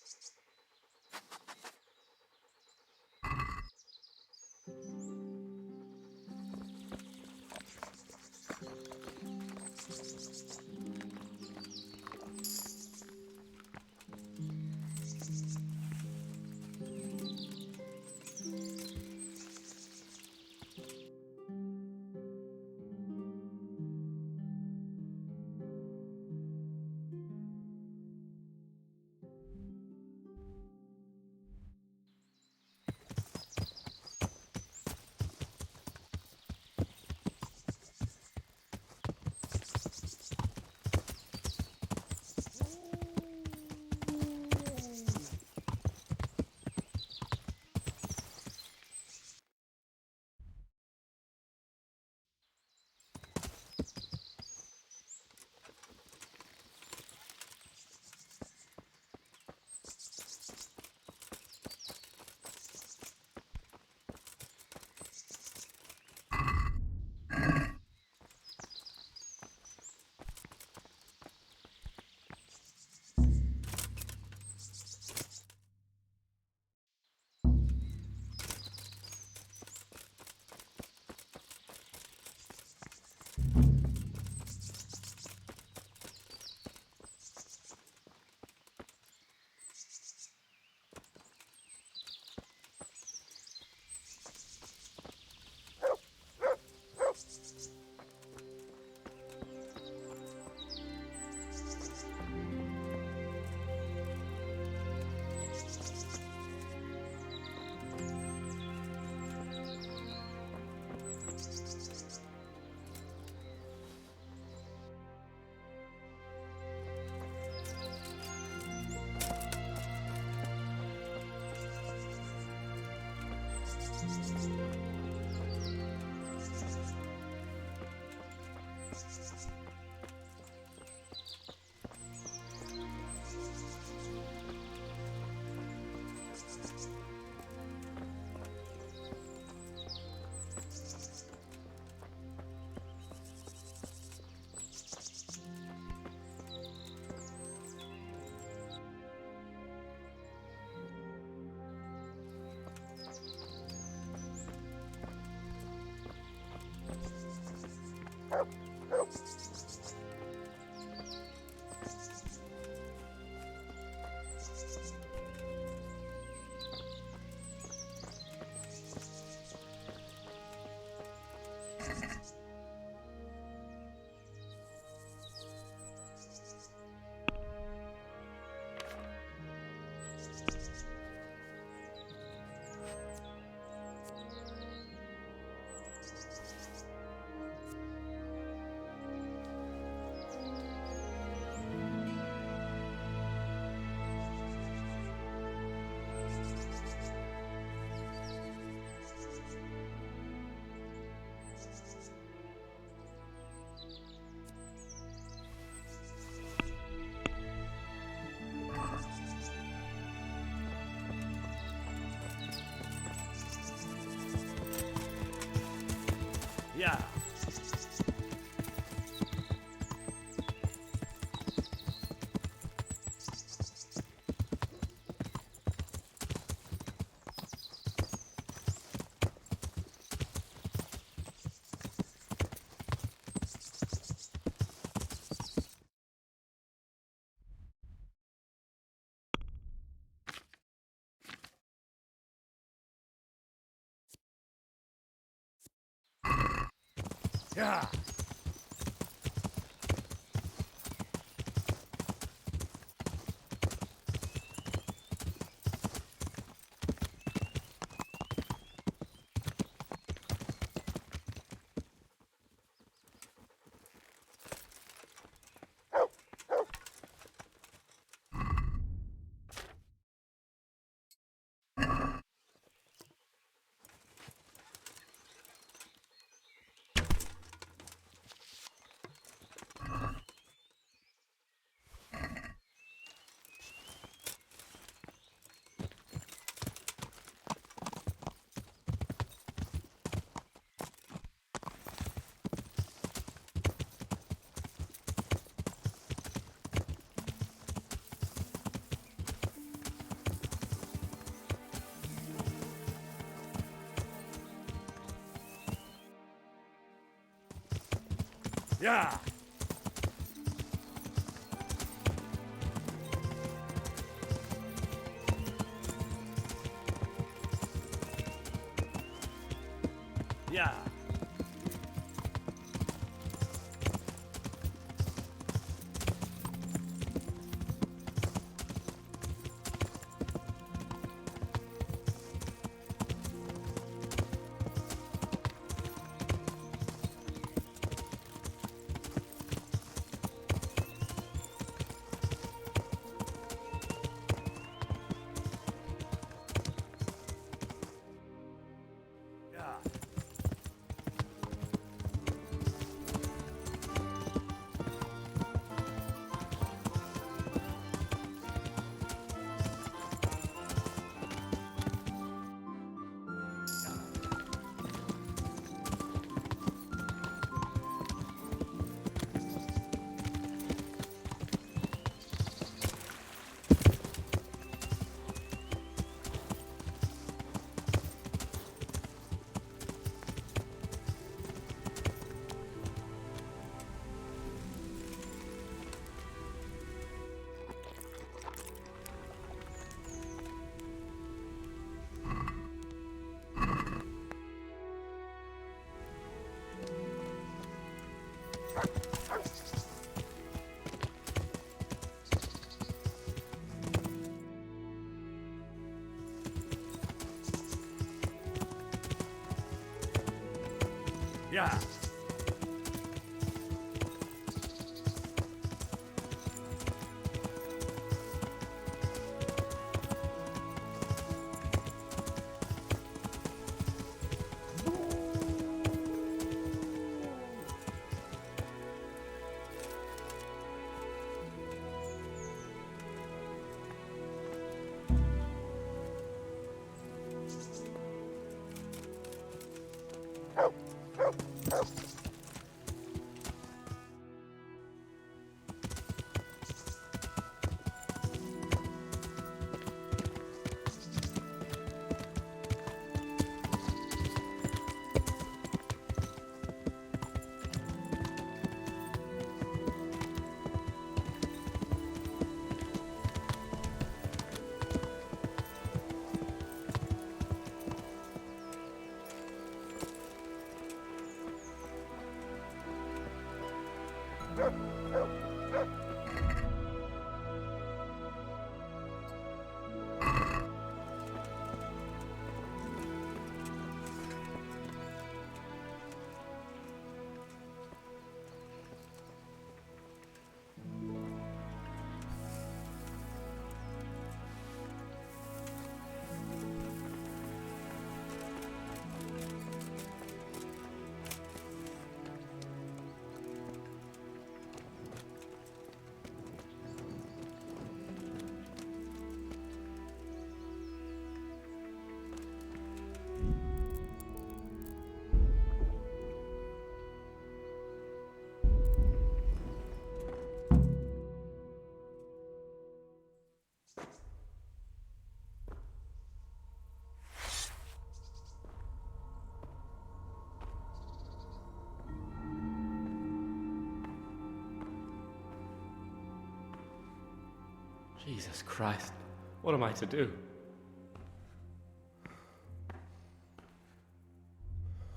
Yeah. Yeah. Yeah. Yeah. Yeah. Jesus Christ, what am I to do?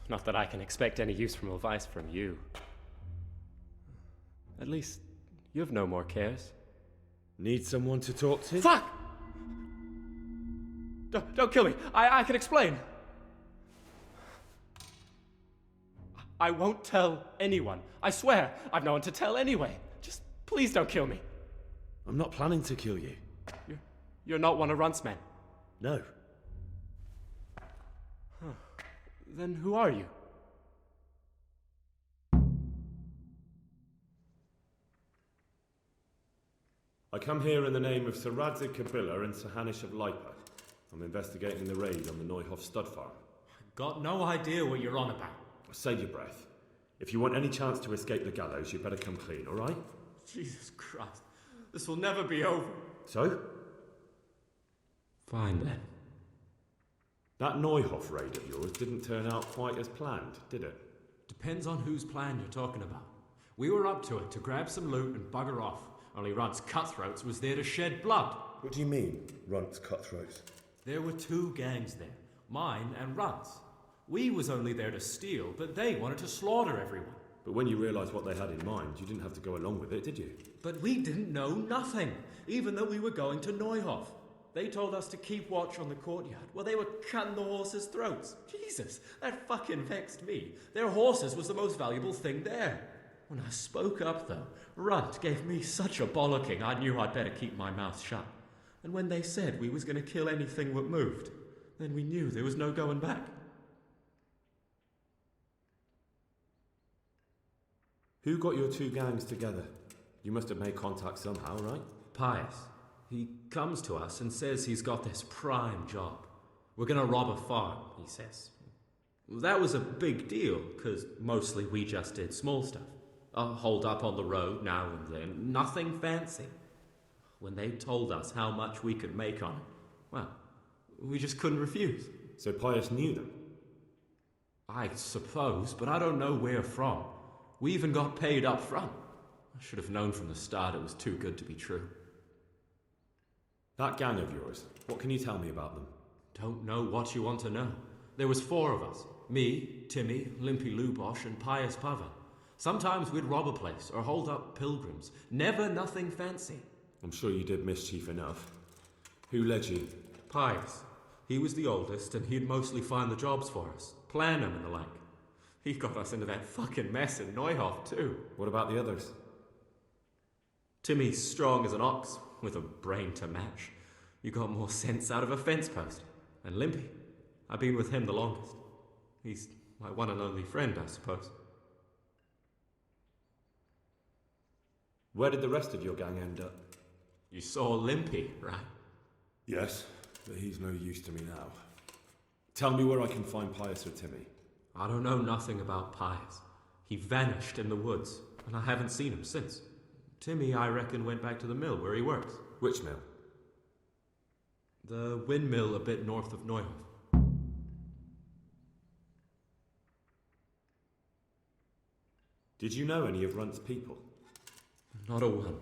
Not that I can expect any useful advice from you. At least, you've no more cares. Need someone to talk to? Fuck! Don't kill me. I can explain. I won't tell anyone. I swear, I've no one to tell anyway. Just please don't kill me. I'm not planning to kill you. You're not one of Runt's men? No. Huh. Then who are you? I come here in the name of Sir Radzig Kabila and Sir Hanish of Lipa. I'm investigating the raid on the Neuhoff stud farm. Got no idea what you're on about. Save your breath. If you want any chance to escape the gallows, you better come clean, all right? Jesus Christ. This will never be over. So? Fine then. That Neuhoff raid of yours didn't turn out quite as planned, did it? Depends on whose plan you're talking about. We were up to it to grab some loot and bugger off. Only Runt's cutthroats was there to shed blood. What do you mean, Runt's cutthroats? There were two gangs there, mine and Runt's. We was only there to steal, but they wanted to slaughter everyone. But when you realised what they had in mind, you didn't have to go along with it, did you? But we didn't know nothing, even though we were going to Neuhoff. They told us to keep watch on the courtyard while they were cutting the horses' throats. Jesus, that fucking vexed me. Their horses was the most valuable thing there. When I spoke up, though, Runt gave me such a bollocking I knew I'd better keep my mouth shut. And when they said we was going to kill anything that moved, then we knew there was no going back. Who got your two gangs together? You must have made contact somehow, right? Pius. He comes to us and says he's got this prime job. We're going to rob a farm, he says. That was a big deal, because mostly we just did small stuff. Hold up on the road now and then, nothing fancy. When they told us how much we could make on it, well, we just couldn't refuse. So Pius knew them? I suppose, but I don't know where from. We even got paid up front. I should have known from the start it was too good to be true. That gang of yours, what can you tell me about them? Don't know what you want to know. There was 4 of us. Me, Timmy, Limpy Lubosh, and Pius Pava. Sometimes we'd rob a place or hold up pilgrims. Never nothing fancy. I'm sure you did mischief enough. Who led you? Pius. He was the oldest, and he'd mostly find the jobs for us. Plan them and the like. He got us into that fucking mess in Neuhoff, too. What about the others? Timmy's strong as an ox, with a brain to match. You got more sense out of a fence post. And Limpy. I've been with him the longest. He's my one and only friend, I suppose. Where did the rest of your gang end up? You saw Limpy, right? Yes, but he's no use to me now. Tell me where I can find Pius or Timmy. I don't know nothing about Pius. He vanished in the woods, and I haven't seen him since. Timmy, I reckon, went back to the mill where he works. Which mill? The windmill a bit north of Neuhoff. Did you know any of Runt's people? Not a one.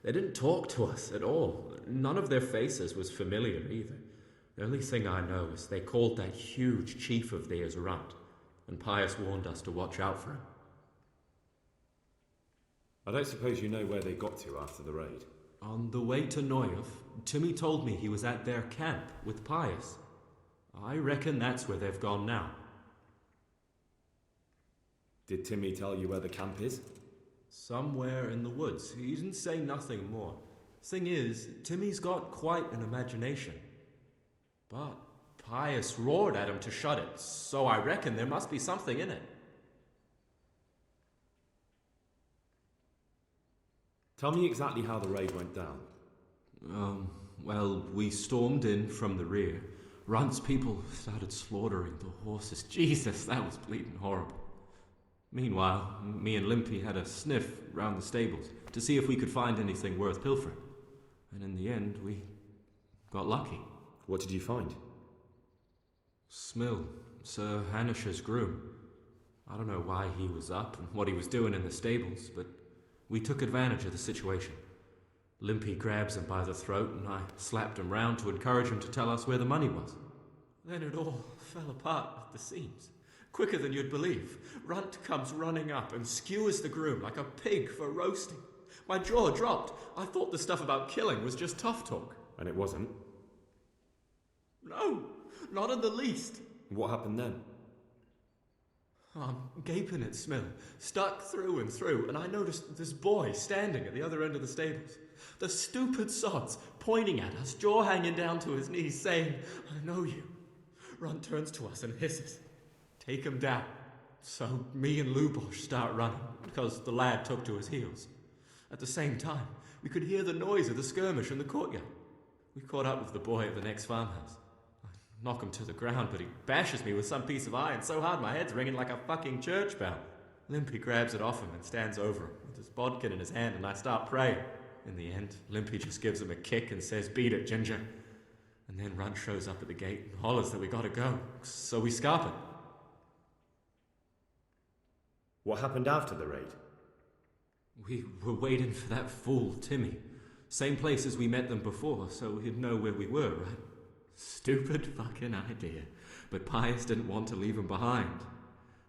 They didn't talk to us at all. None of their faces was familiar either. The only thing I know is they called that huge chief of theirs Runt, and Pius warned us to watch out for him. I don't suppose you know where they got to after the raid? On the way to Neuhof, Timmy told me he was at their camp with Pius. I reckon that's where they've gone now. Did Timmy tell you where the camp is? Somewhere in the woods. He didn't say nothing more. Thing is, Timmy's got quite an imagination. But Pius roared at him to shut it, so I reckon there must be something in it. Tell me exactly how the raid went down. Well, we stormed in from the rear. Runt's people started slaughtering the horses. Jesus, that was bleeding horrible. Meanwhile, me and Limpy had a sniff round the stables to see if we could find anything worth pilfering. And in the end, we got lucky. What did you find? Smill, Sir Hanish's groom. I don't know why he was up and what he was doing in the stables, but we took advantage of the situation. Limpy grabs him by the throat and I slapped him round to encourage him to tell us where the money was. Then it all fell apart at the seams. Quicker than you'd believe. Runt comes running up and skewers the groom like a pig for roasting. My jaw dropped. I thought the stuff about killing was just tough talk. And it wasn't? No, not in the least. What happened then? I'm gaping at Smill, stuck through and through, and I noticed this boy standing at the other end of the stables. The stupid sods pointing at us, jaw hanging down to his knees, saying, "I know you." Runt turns to us and hisses, "Take him down." So me and Lubosh start running, because the lad took to his heels. At the same time, we could hear the noise of the skirmish in the courtyard. We caught up with the boy at the next farmhouse. I knock him to the ground, but he bashes me with some piece of iron so hard my head's ringing like a fucking church bell. Limpy grabs it off him and stands over him with his bodkin in his hand, and I start praying. In the end, Limpy just gives him a kick and says, "Beat it, Ginger." And then Runt shows up at the gate and hollers that we gotta go, so we scarp it. What happened after the raid? We were waiting for that fool, Timmy. Same place as we met them before, so he'd know where we were, right? Stupid fucking idea. But Pius didn't want to leave him behind.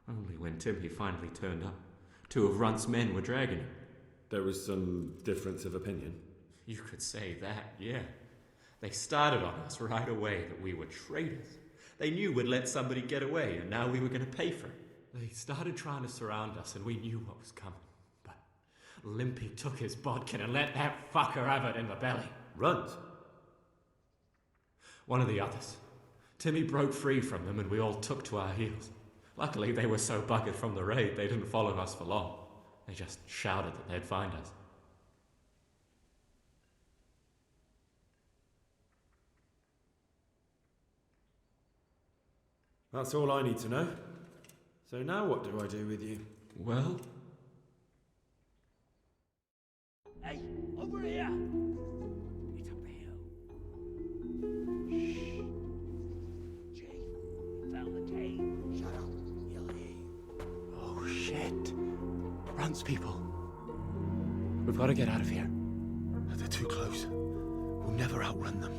Only when Timmy finally turned up, 2 of Runt's men were dragging him. There was some difference of opinion? You could say that, yeah. They started on us right away that we were traitors. They knew we'd let somebody get away, and now we were going to pay for it. They started trying to surround us, and we knew what was coming. But Limpy took his bodkin and let that fucker have it in the belly. Runt? One of the others. Timmy broke free from them, and we all took to our heels. Luckily, they were so buggered from the raid, they didn't follow us for long. They just shouted that they'd find us. That's all I need to know. So now what do I do with you? Well... Hey, over here! It's up the hill. Shh. Jay, found the cave. Shut up. He'll hear you. Oh, shit. Runt's people. We've got to get out of here. They're too close. We'll never outrun them.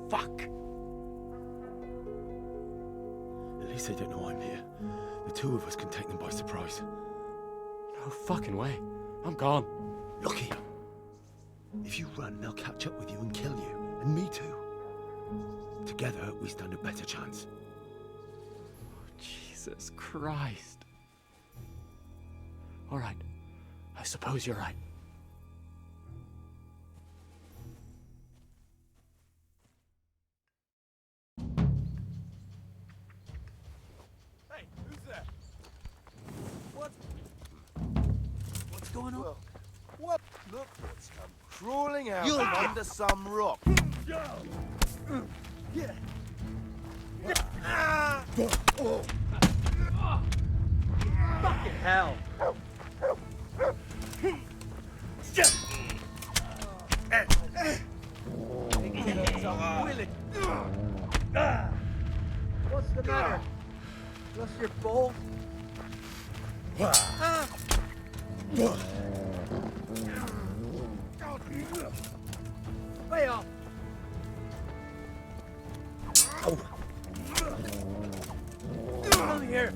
Fuck! At least they don't know I'm here. The 2 of us can take them by surprise. No fucking way. I'm gone. Look here. If you run, they'll catch up with you and kill you. And me too. Together, we stand a better chance. Oh, Jesus Christ. All right. I suppose you're right. Hey, who's there? What's going on? Well, what? Look what's come crawling out from under some rock. Yeah. Fucking hell! What's the matter? Lost your bowl? Way off! Come here!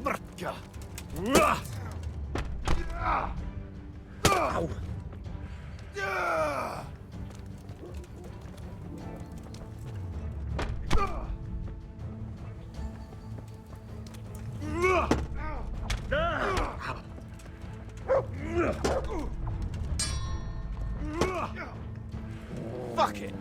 Mrtka! Ow! Fuck it!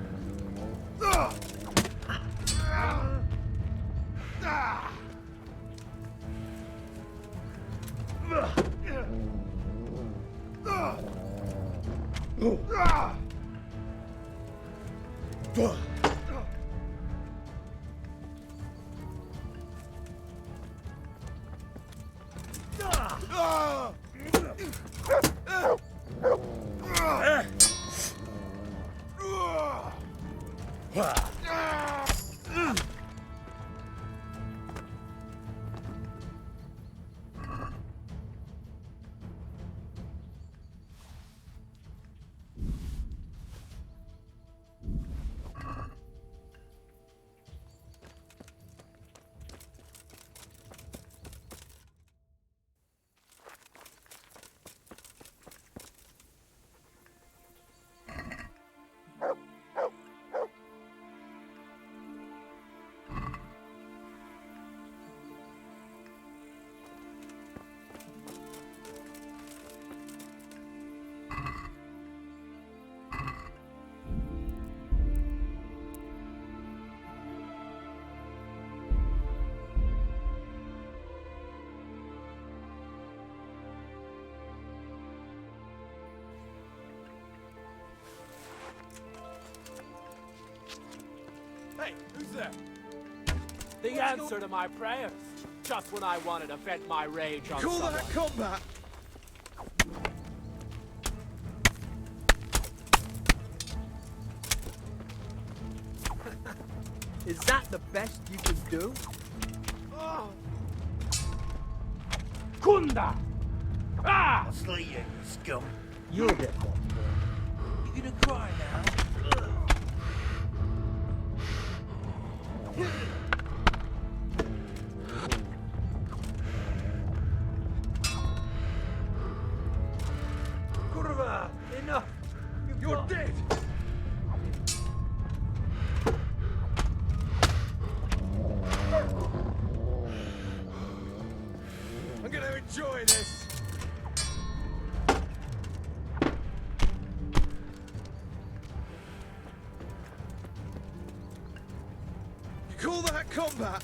Hey, who's there? The answer to my prayers. Just when I wanted to vent my rage on Call someone. that combat! Is that the best you can do? Kunda! Ah! I'll slay you, you scum. You'll get one. You gonna cry now? Kurva! Enough! You're dead! I'm gonna enjoy this! You call that combat?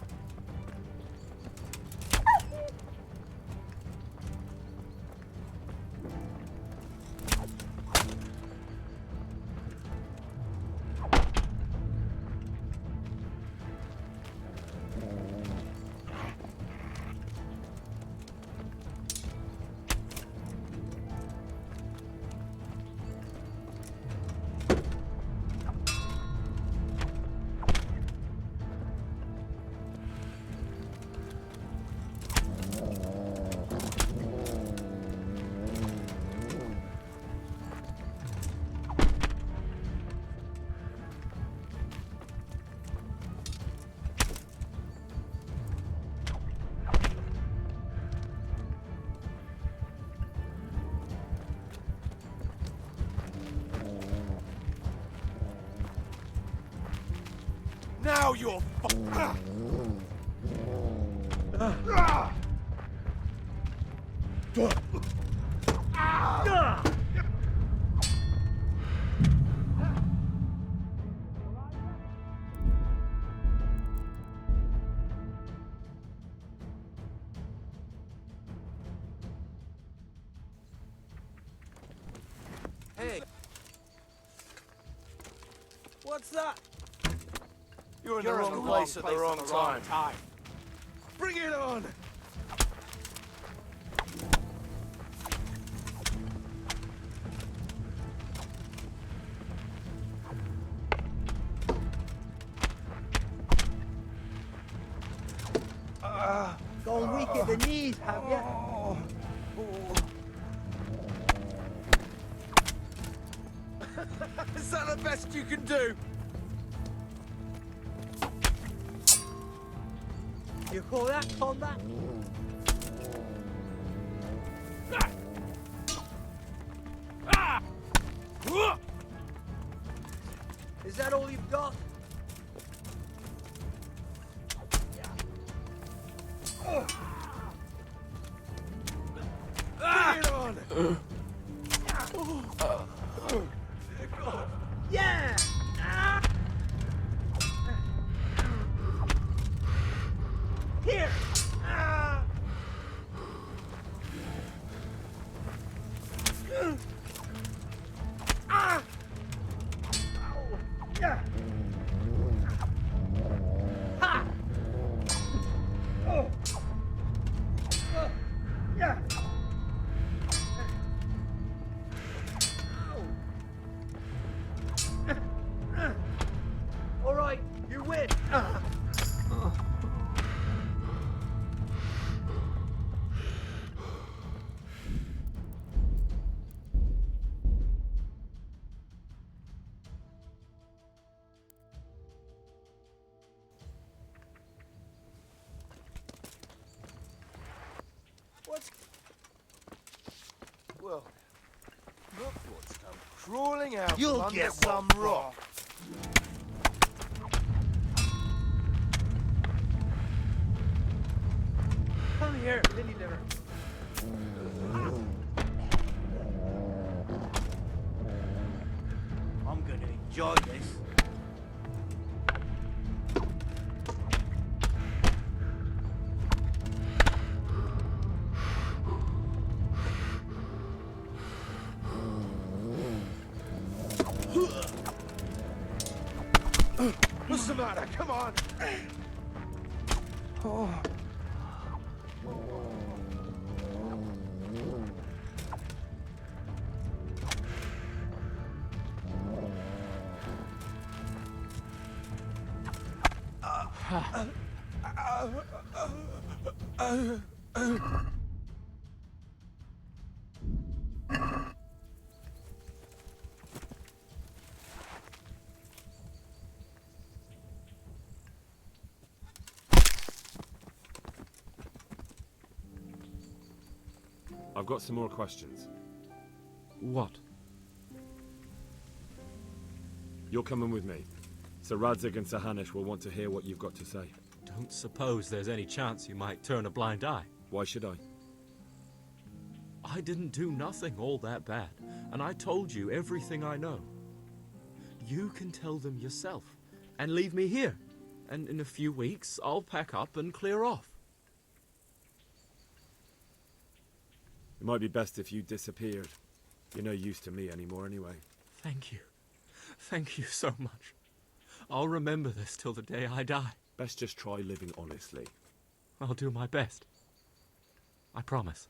Now you're Hey. What's that? You're in the wrong place at the wrong time. Bring it on! Gone weak at the knees, have you? Is that the best you can do? You call that combat? Is that all you've got? Bring it on! Yeah! Here! Yeah! Ha! Oh! Yeah! All right, you win. What's... Well, look what's come crawling out You'll from under get some one, rock. Come here, pity liver. I'm gonna enjoy this. What's the matter? Come on! Oh. I've got some more questions. What? You're coming with me. Sir Radzig and Sir Hanush will want to hear what you've got to say. Don't suppose there's any chance you might turn a blind eye. Why should I? I didn't do nothing all that bad, and I told you everything I know. You can tell them yourself, and leave me here. And in a few weeks, I'll pack up and clear off. It might be best if you disappeared. You're no use to me anymore anyway. Thank you. Thank you so much. I'll remember this till the day I die. Best just try living honestly. I'll do my best. I promise.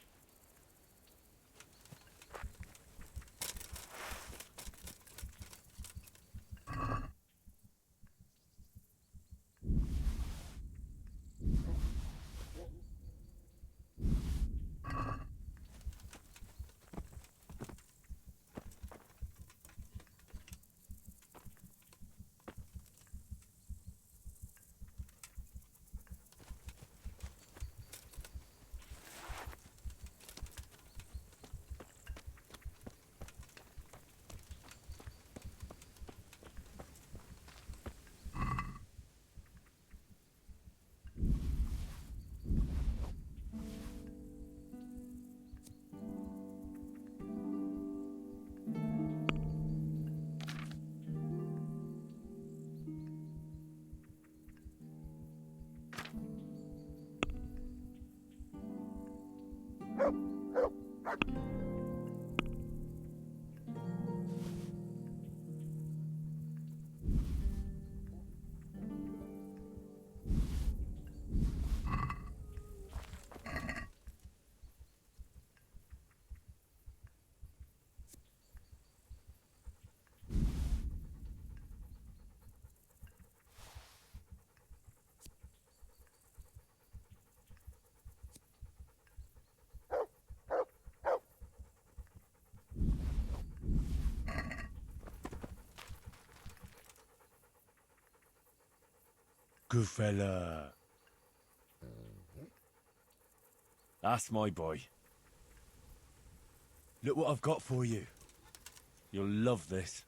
Good fella. That's my boy. Look what I've got for you. You'll love this.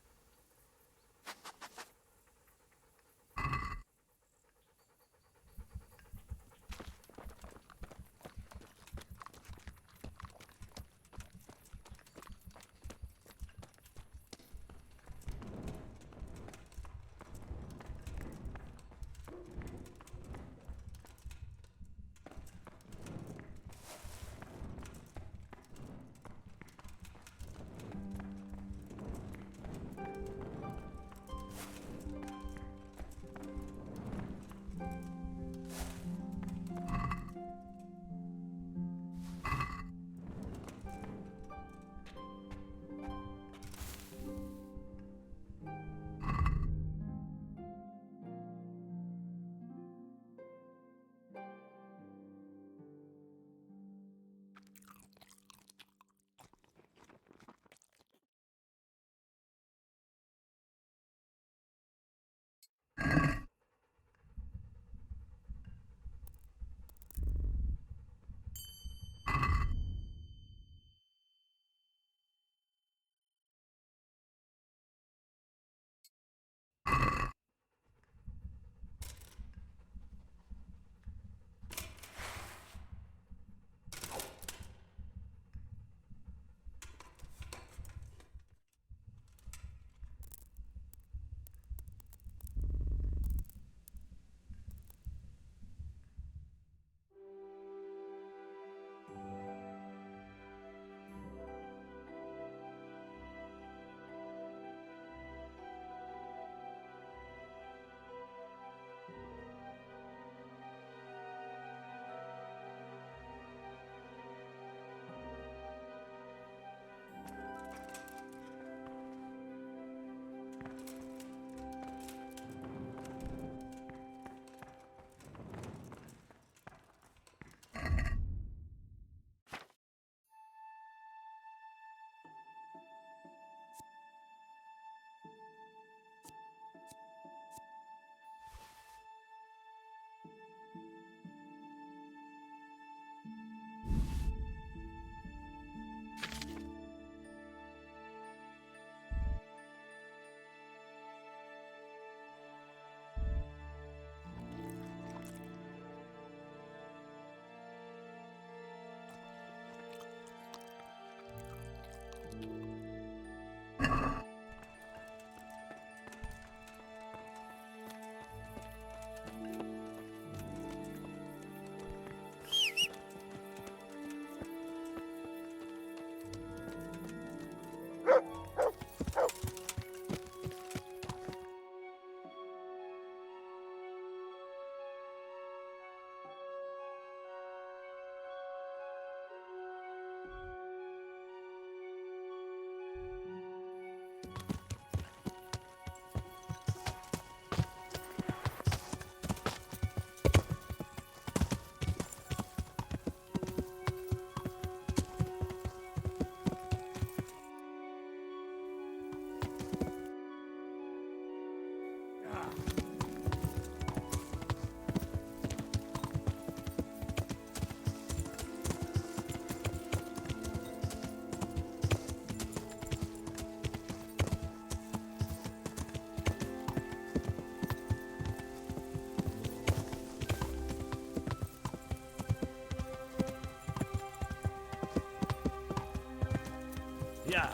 Yeah.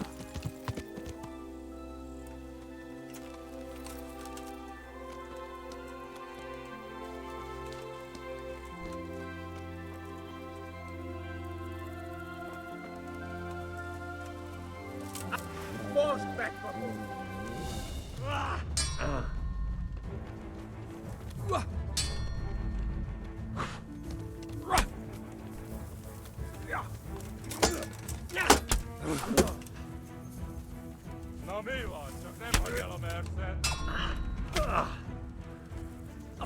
Force back, Bubble. No miła, ciągnęła wielomerce.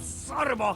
Sarma!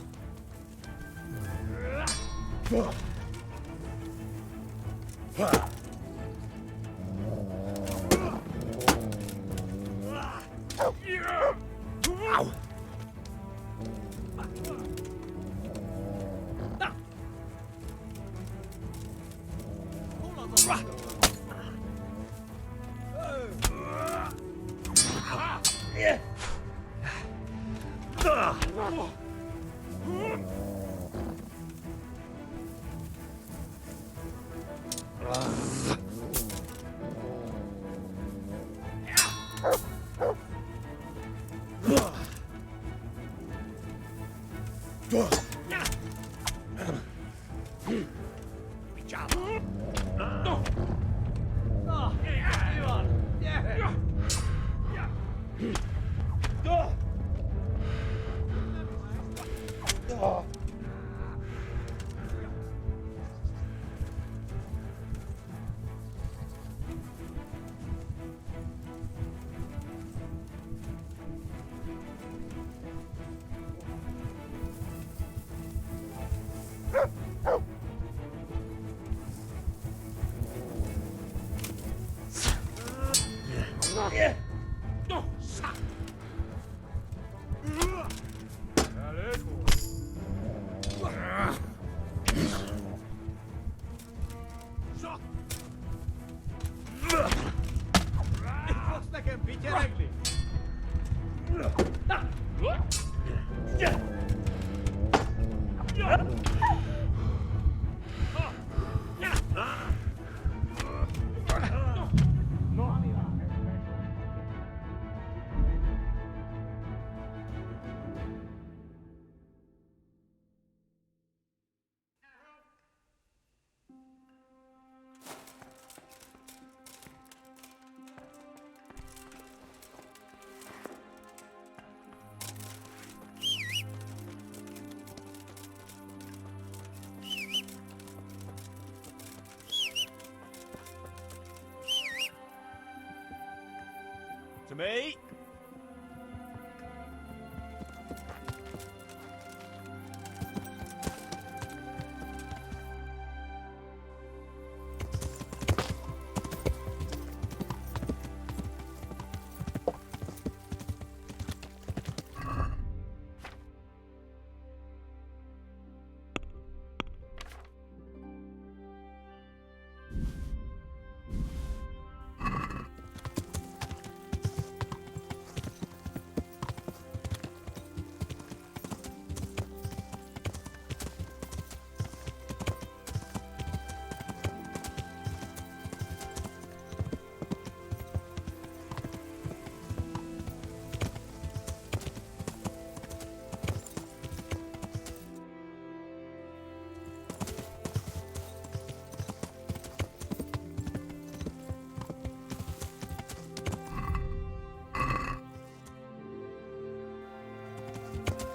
To me.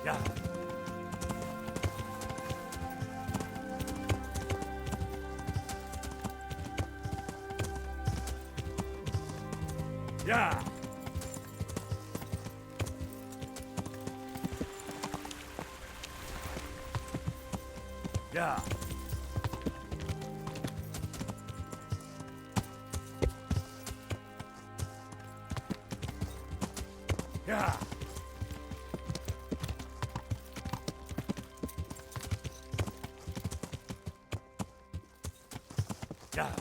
Yeah. Yeah. Yeah. Yeah. Yeah.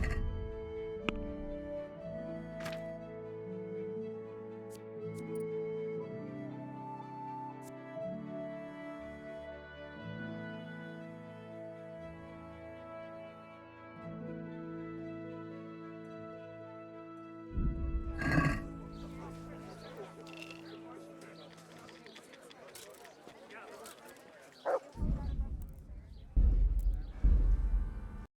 Right.